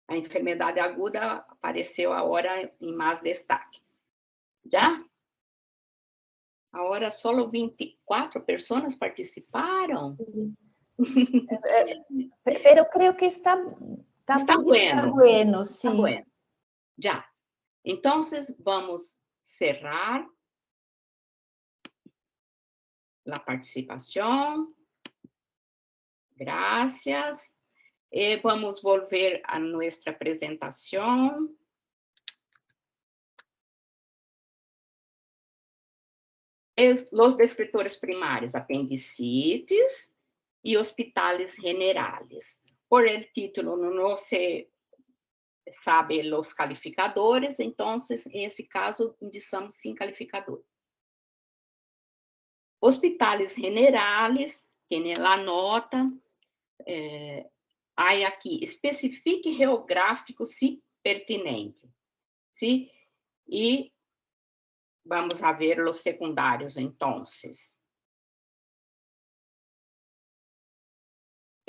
A enfermidade aguda apareceu agora em mais destaque. Já? Agora só 24 pessoas participaram. Pero creo que está bueno, sí. Está bueno. Já. Então, vamos cerrar a participação. Gracias. Vamos volver a nossa apresentação. Os descritores primários, apendicites e hospitais generales. Por el título não se sabe os calificadores, então, nesse caso, indicamos sim calificador. Hospitais generales, tem a nota, aí aqui, especifique geográfico se pertinente, ¿sí? E vamos a ver os secundários, então.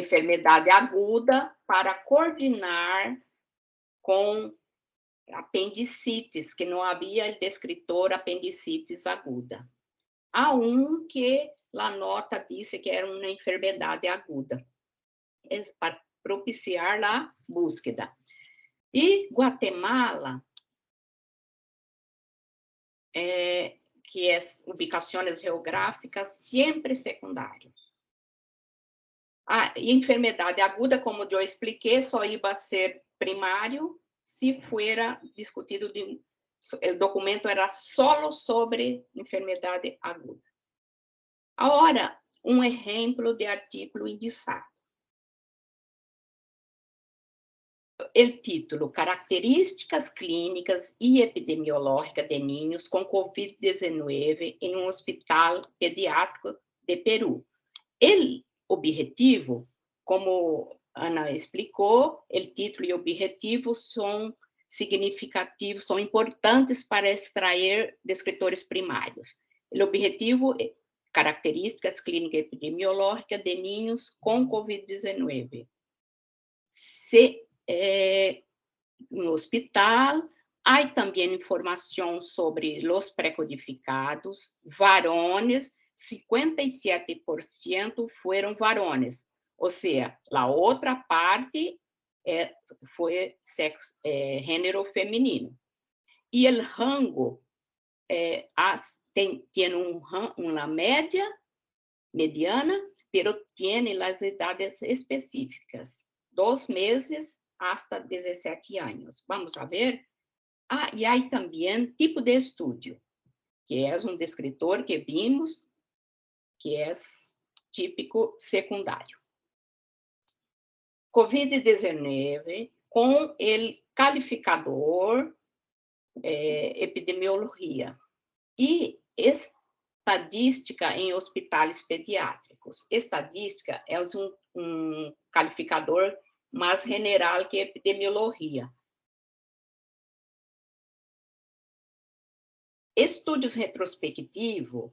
Enfermidade aguda para coordenar com apendicites, que não havia o descritor apendicites aguda. Há que a nota disse que era uma enfermidade aguda. É para propiciar a búsqueda. E Guatemala, que es ubicaciones geográficas siempre secundário. A enfermidade aguda, como eu expliquei, só iba a ser primário se fuera discutido, o documento era solo sobre enfermidade aguda. Agora, um exemplo de artículo indicado. O título, Características Clínicas e Epidemiológicas de Niños com Covid-19 em um hospital pediátrico de Peru. O objetivo, como Ana explicou, o título e o objetivo são significativos, são importantes para extrair descritores primários. O objetivo é características clínicas e epidemiológicas de niños com Covid-19. No hospital, há também informação sobre os pré-codificados, varones, 57% foram varones, ou seja, a outra parte foi gênero feminino. E o rango tem uma média, mediana, pero tem as idades específicas, 2 meses hasta 17 anos. Vamos a ver? E há também tipo de estudo, que é um descritor que vimos, que é típico secundário. Covid-19 com o calificador epidemiologia e estadística em hospitais pediátricos. Estadística é um calificador mais general que epidemiologia. Estudos retrospectivos,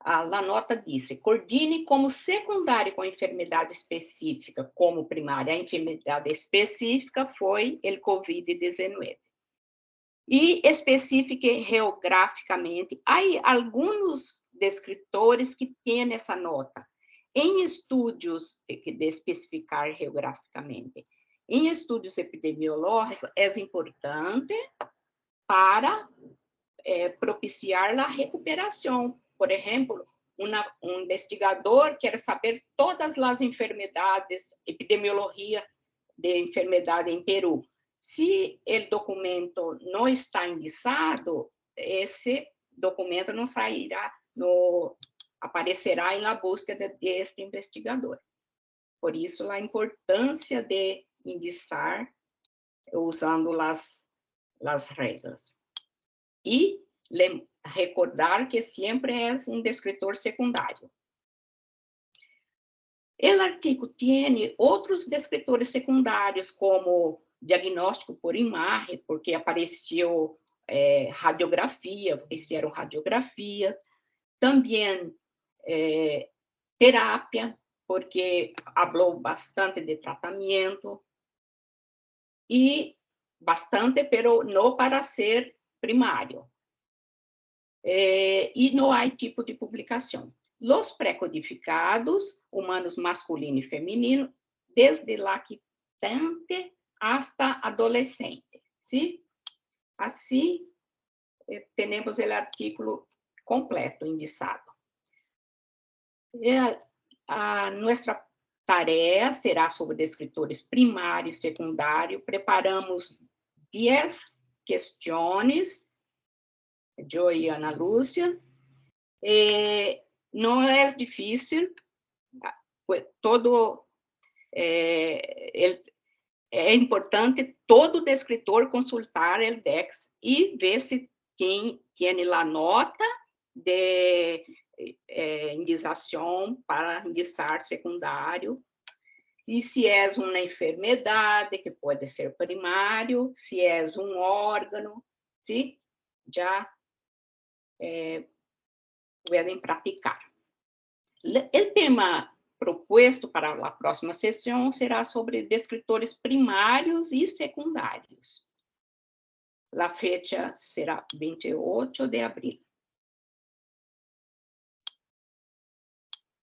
a nota diz, coordine como secundário com enfermidade específica, como primária. A enfermidade específica foi o Covid-19. E especifique geograficamente. Há alguns descritores que têm essa nota. Em estudos de especificar geograficamente, em estudos epidemiológicos, é importante para propiciar a recuperação. Por exemplo, um investigador quer saber todas as enfermidades, epidemiologia de enfermidade em Peru. Se o documento não está indicado, esse documento não sairá, aparecerá na búsqueda deste investigador. Por isso, a importância de indicar usando as regras. E recordar que sempre é um descritor secundário. O artigo tem outros descritores secundários, como diagnóstico por imagem, porque apareceu radiografia, fizeram radiografia, também terapia, porque falou bastante de tratamento, e bastante, pero não para ser primário. E não há tipo de publicação. Os pré-codificados, humanos masculino e feminino, desde lactante hasta adolescente. ¿Sí? Assim, temos o artículo completo indicado. A nossa tarefa será sobre descritores primário e secundário. Preparamos 10 questões, eu e Ana Lúcia. Não é difícil, é importante todo descritor consultar o DEX e ver se tem a nota de indicação para indicar secundário, e se é uma enfermidade, que pode ser primário, se é um órgão, ¿sí? Já podem praticar. O tema proposto para a próxima sessão será sobre descritores primários e secundários. A fecha será 28 de abril.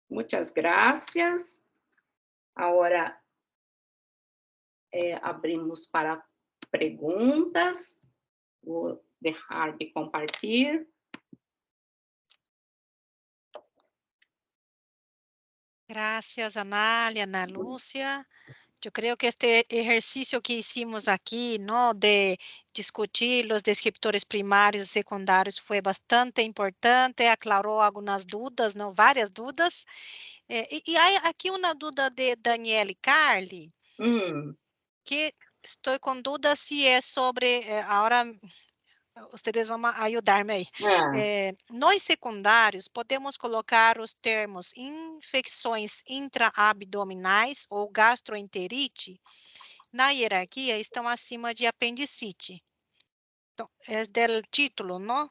Muitas graças. Agora abrimos para perguntas. Vou deixar de compartilhar. Gracias, Anália, Ana Lúcia. Yo creo que este ejercicio que hicimos aquí, ¿no? De discutir los descriptores primarios y secundarios fue bastante importante, aclaró algunas dudas, ¿no? Varias dudas. Y hay aquí una duda de Daniela y Carly, que estoy con dudas si es sobre, ahora ustedes vão ajudar-me aí. Nós secundários podemos colocar os termos infecções intraabdominais ou gastroenterite na hierarquia estão acima de apendicite. Então, é do título, não?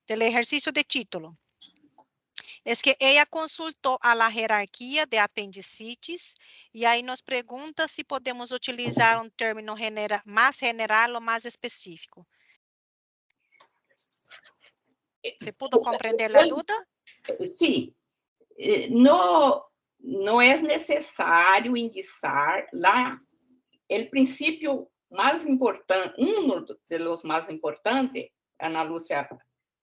Del exercício de título. Es que ella consultó a la jerarquía de apendicitis y ahí nos pregunta si podemos utilizar un término más general o más específico. ¿Se pudo comprender la duda? Sim. Não é necessário indicar lá o princípio mais importante, dos mais importantes, Ana Lúcia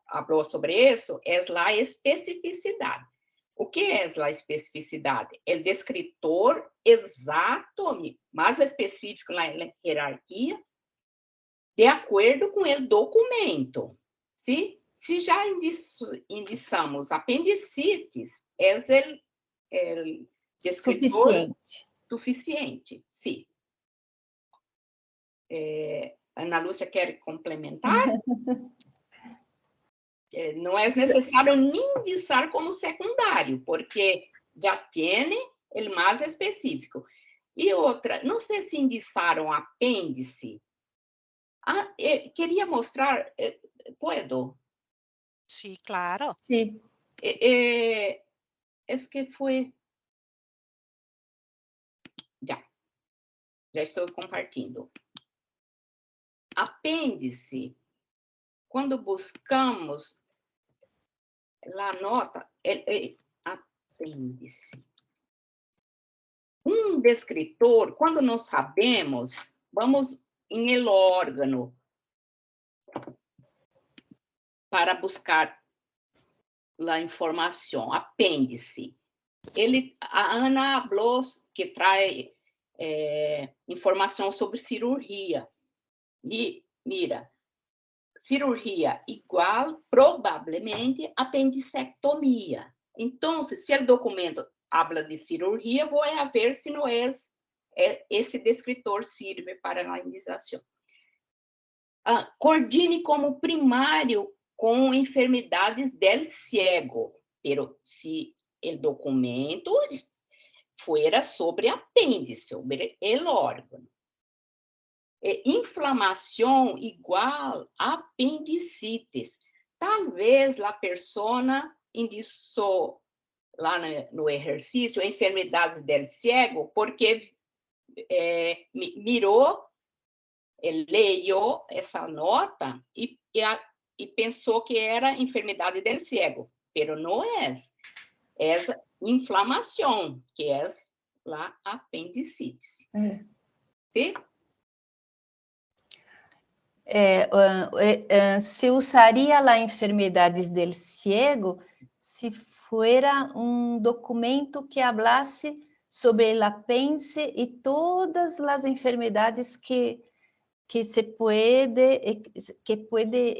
falou sobre isso, é a especificidade. O que é a especificidade? É o descritor exato, mais específico na hierarquia, de acordo com o documento. Se já indicamos apendicites, é o descritor suficiente, sim. Ana Lúcia quer complementar? Não é necessário nem indicar como secundário, porque já tem o mais específico. E outra, não sei se indicaram apêndice. Queria mostrar, puedo? Sí, claro. Sí. Es que foi... Já estou compartilhando. Apêndice, quando buscamos lá nota, apêndice. Descritor, quando não sabemos, vamos em el órgano para buscar a informação. Apêndice. A Ana falou que traz informação sobre cirurgia. E, mira, cirurgia igual, provavelmente, apendicectomia. Então, se o documento habla de cirurgia, vou ver se não é esse descritor serve para a indiciação. Coordine como primário com enfermidades del ciego, pero se o documento fuera sobre apêndice, sobre o órgão. Inflamação igual apendicites. Talvez a pessoa indicou lá no exercício enfermidades del ciego, porque mirou, leu essa nota e pensou que era enfermidade del ciego, pero não é. É inflamação, que é lá apendicites. ¿Sí? Se usaria a enfermedades del ciego se fuera um documento que hablasse sobre o apêndice e todas as enfermedades que puede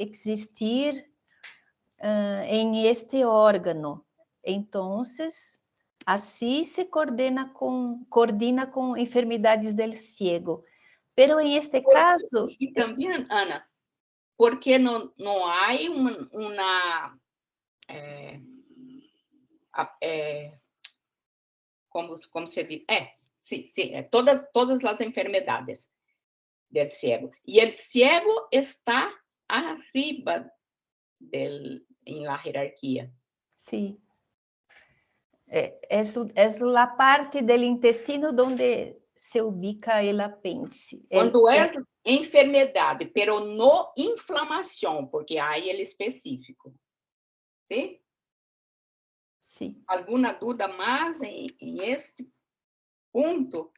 existir em este órgano. Entonces, así se coordina con enfermedades del ciego. Pero en este caso... Y también, Ana, porque no hay como se diz? Sí, todas las enfermedades del ciego. Y el ciego está arriba en la jerarquía. Sí. Es la parte del intestino donde se ubica el apêndice. Quando é enfermidade, pero no inflamação, porque aí ele é específico. Sim? Sim. Alguma dúvida mais em este ponto?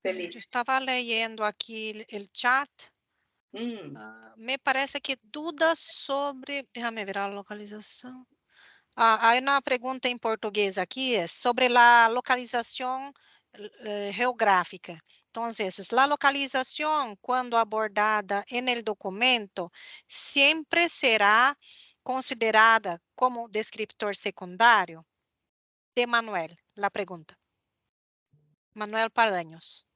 Eu estava lendo aqui o chat. Me parece que dúvidas sobre... Déjame ver a localização. Hay una pregunta en portugués aquí, es sobre la localización geográfica. Entonces, la localización, cuando abordada en el documento, siempre será considerada como descriptor secundario. De Manuel, la pregunta. Manuel Paranhos.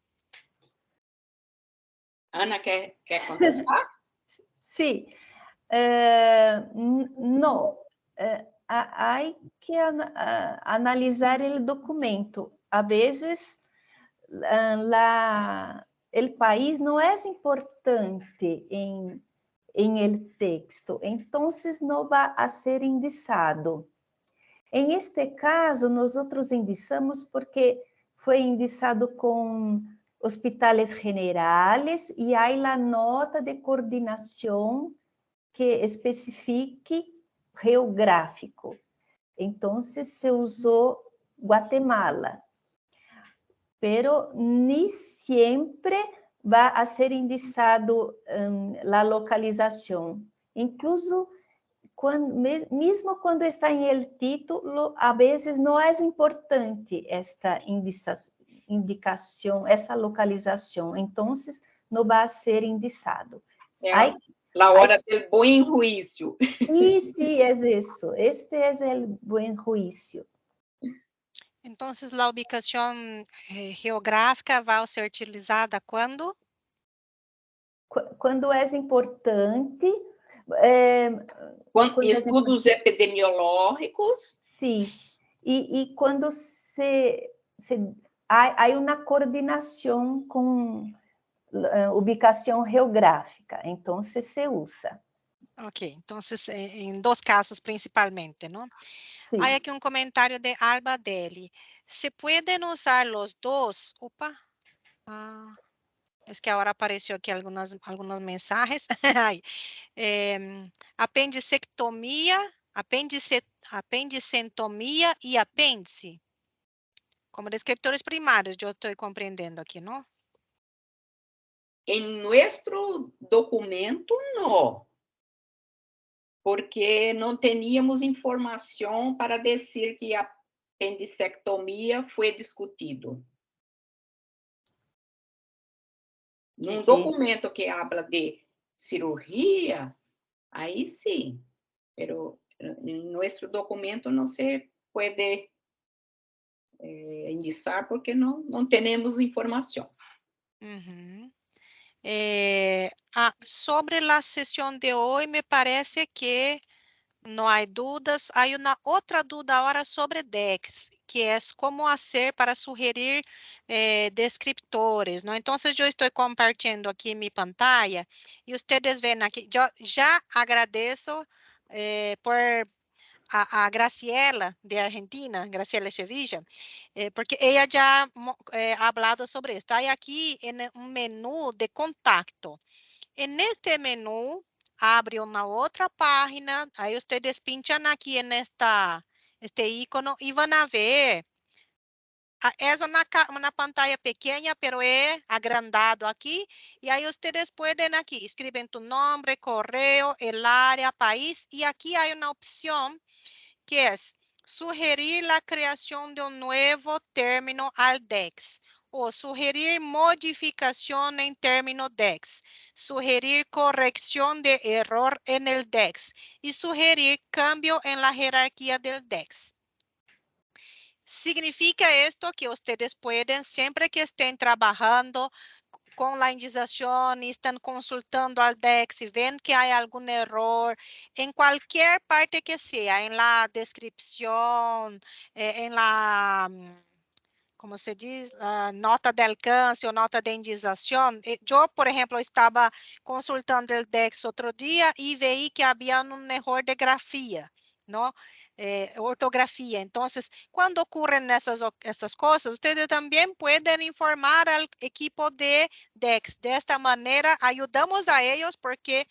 Ana, quer contestar? Sí, no, hay que analizar el documento. A veces el país no es importante en el texto, entonces no va a ser indicado. En este caso, nosotros indicamos porque fue indicado con hospitales generales y hay la nota de coordinación que especifique geográfico. Entonces, se usó Guatemala. Pero ni siempre va a ser indicado la localización. Incluso, mesmo quando está em el título, a vezes não é importante esta indicação, essa localização. Então, não vai ser indicado. É a hora do bom juízo. Sim, sim, é isso. Este é o bom juízo. Entonces, la ubicación geográfica va a ser utilizada ¿cuándo? Quando é importante. Estudos epidemiológicos. Sim, e quando há uma coordenação com ubicação geográfica, então se usa. Ok, entonces en dos casos principalmente, ¿no? Sí. Hay aquí un comentario de Alba Deli. ¿Se pueden usar los dos? Opa. Es que ahora apareció aquí algunos mensajes. Apendicectomía, apendicentomía y apéndice. Como descriptores primarios, yo estoy comprendiendo aquí, ¿no? En nuestro documento, no. Porque não teníamos informação para dizer que a apendicectomia foi discutido. Num documento que habla de cirurgia, aí sim, pero em nosso documento não se pode indicar porque não temos informação. Uhum. Sobre a sessão de hoje, me parece que não há dúvidas. Há uma outra dúvida agora sobre DEX, que é como fazer para sugerir descriptores, ¿no? Então, eu estou compartilhando aqui minha pantalla e vocês veem aqui. Eu já agradeço por a Graciela de Argentina, Graciela Sevilla, porque ella ya ha hablado sobre esto. Hay aquí en un menú de contacto. En este menú abre una otra página, ahí ustedes pinchan aquí en este icono y van a ver. Es una pantalla pequeña, pero es agrandado aquí. Y ahí ustedes pueden aquí, escriben tu nombre, correo, el área, país. Y aquí hay una opción que es sugerir la creación de un nuevo término al DEX o sugerir modificación en término DEX, sugerir corrección de error en el DEX y sugerir cambio en la jerarquía del DEX. Significa esto que ustedes pueden, siempre que estén trabajando con la indización y están consultando al DEX y ven que hay algún error en cualquier parte que sea, en la descripción, en la, como se diz, nota de alcance ou nota de indização. Eu, por exemplo, estava consultando o DEX outro dia e vi que havia um erro de grafia, não? Ortografia. Então, quando ocorrem essas coisas, vocês também podem informar ao equipo de DEX. Desta maneira, ajudamos a eles porque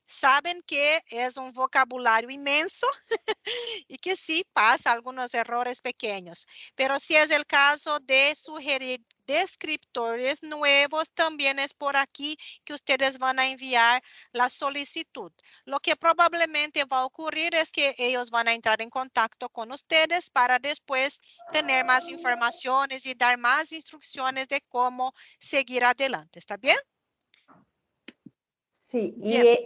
sabem que é um vocabulário imenso y que sí pasa algunos errores pequeños, pero si es el caso de sugerir descriptores nuevos, también es por aquí que ustedes van a enviar la solicitud. Lo que probablemente va a ocurrir es que ellos van a entrar en contacto con ustedes para después tener más informaciones y dar más instrucciones de cómo seguir adelante. ¿Está bien? Sí, Bien.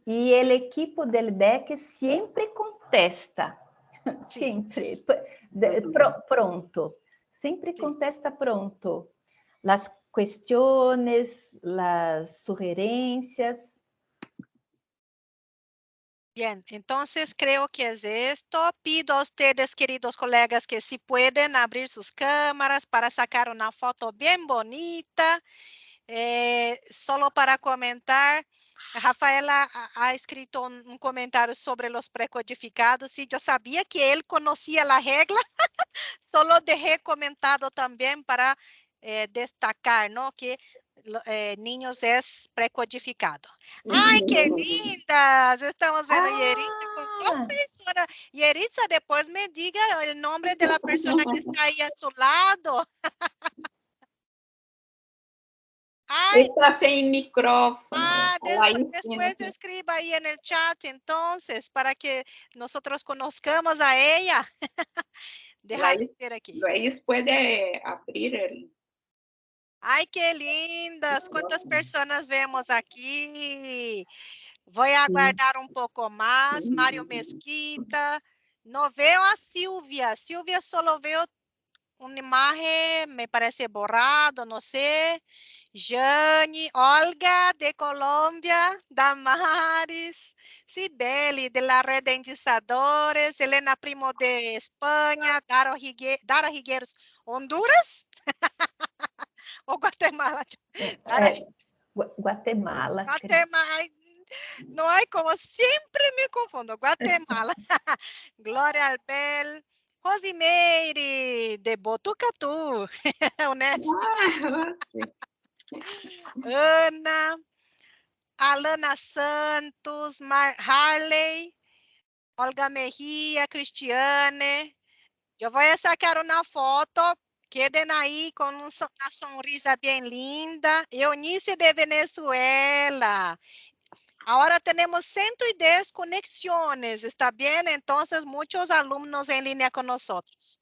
y el equipo del DEC siempre contesta, Sí. siempre, pronto, siempre Sí. contesta pronto las cuestiones, las sugerencias. Bien, entonces creo que es esto. Pido a ustedes, queridos colegas, que si pueden abrir sus cámaras para sacar una foto bien bonita. Solo para comentar, Rafaela ha escrito un comentario sobre los precodificados y yo sabía que él conocía la regla, solo dejé comentado también para destacar, ¿no? Que niños es precodificado. ¡Ay, qué lindas! Estamos viendo Yeritza con 2 personas. Yeritza, después me diga el nombre de la persona que está ahí a su lado. Ay, Está sem micrófono. después escriba ahí en el chat, entonces, para que nosotros conozcamos a ella. Déjame ver aquí. Luis puede abrir el... Ay, qué lindas. ¿Cuántas personas vemos aquí? Voy a aguardar un poco más. Mario Mesquita. No veo a Silvia. Silvia, solo veo una imagen, me parece borrado, no sé. Jane, Olga de Colombia, Damaris, Sibeli de la Red de Indizadores, Elena Primo de España, Dara Higueros, Honduras o Guatemala. Guatemala. Guatemala. No hay, como siempre me confundo. Guatemala. Glória Albel. Rosimeire, de Botucatu. Ana. Alana Santos. Harley. Olga Mejía. Cristiane. Eu vou sacar uma foto. Queden aí com uma sonrisa bem linda. Eunice de Venezuela. Ahora tenemos 110 conexiones, ¿está bien? Entonces, muchos alumnos en línea con nosotros.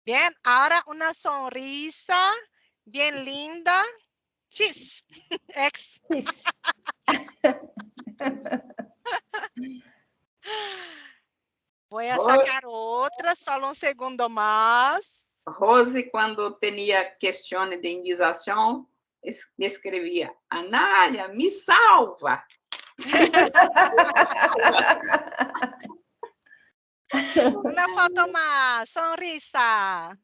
Bien, ahora una sonrisa bien linda. Chis. Ex. Chis. Voy a sacar otra, solo un segundo más. Rose, quando tinha questões de indenização, escrevia: Anália, me salva! Una foto más, sonrisa.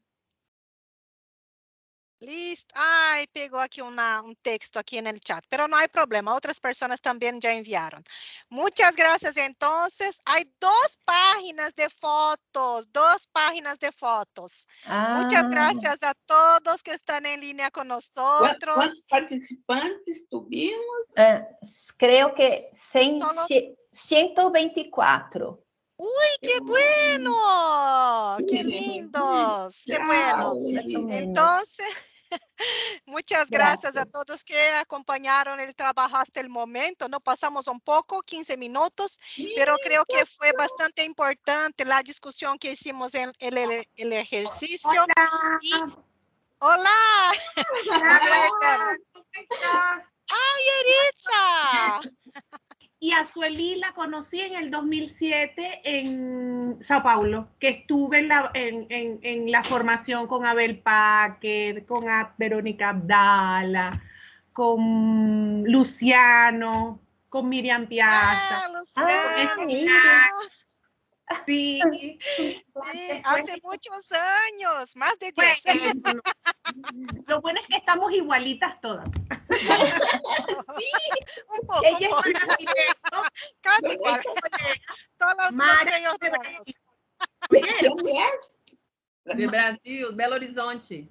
Listo. Ay, pegó aquí un texto aquí en el chat, pero no hay problema. Otras personas también ya enviaron. Muchas gracias. Entonces, hay 2 páginas de fotos, 2 páginas de fotos. Muchas gracias a todos que están en línea con nosotros. ¿Cuántos participantes tuvimos? Creo que 124. ¡Uy, qué bueno! ¡Qué lindos! ¡Qué bueno! Entonces, muchas gracias a todos que acompañaron el trabajo hasta el momento. No pasamos un poco, 15 minutos, pero creo que fue bastante importante la discusión que hicimos en el ejercicio. ¡Hola! ¡Ay, Yeritza! Y a Sueli la conocí en el 2007 en Sao Paulo, que estuve en la formación con Abel Packer, con Verónica Abdala, con Luciano, con Miriam Piazza. Sí, hace muchos años, más de 10 años. Lo bueno es que estamos igualitas todas. Sí, un poco. Ella es brasileña. Casi igual. Todos los bellos de Brasil, Belo Horizonte.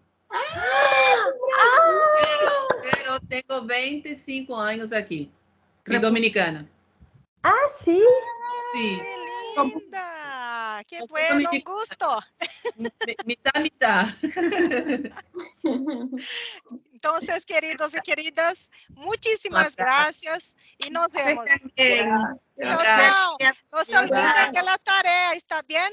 Pero tengo 25 años aquí. Y dominicana. Ah, sí. Sí. ¡Qué linda! qué bueno, un gusto. Mitad. Entonces, queridos y queridas, muchísimas gracias y nos vemos. Estén bien. Gracias. Chao, chao. No se olviden Gracias. de la tarea, ¿está bien?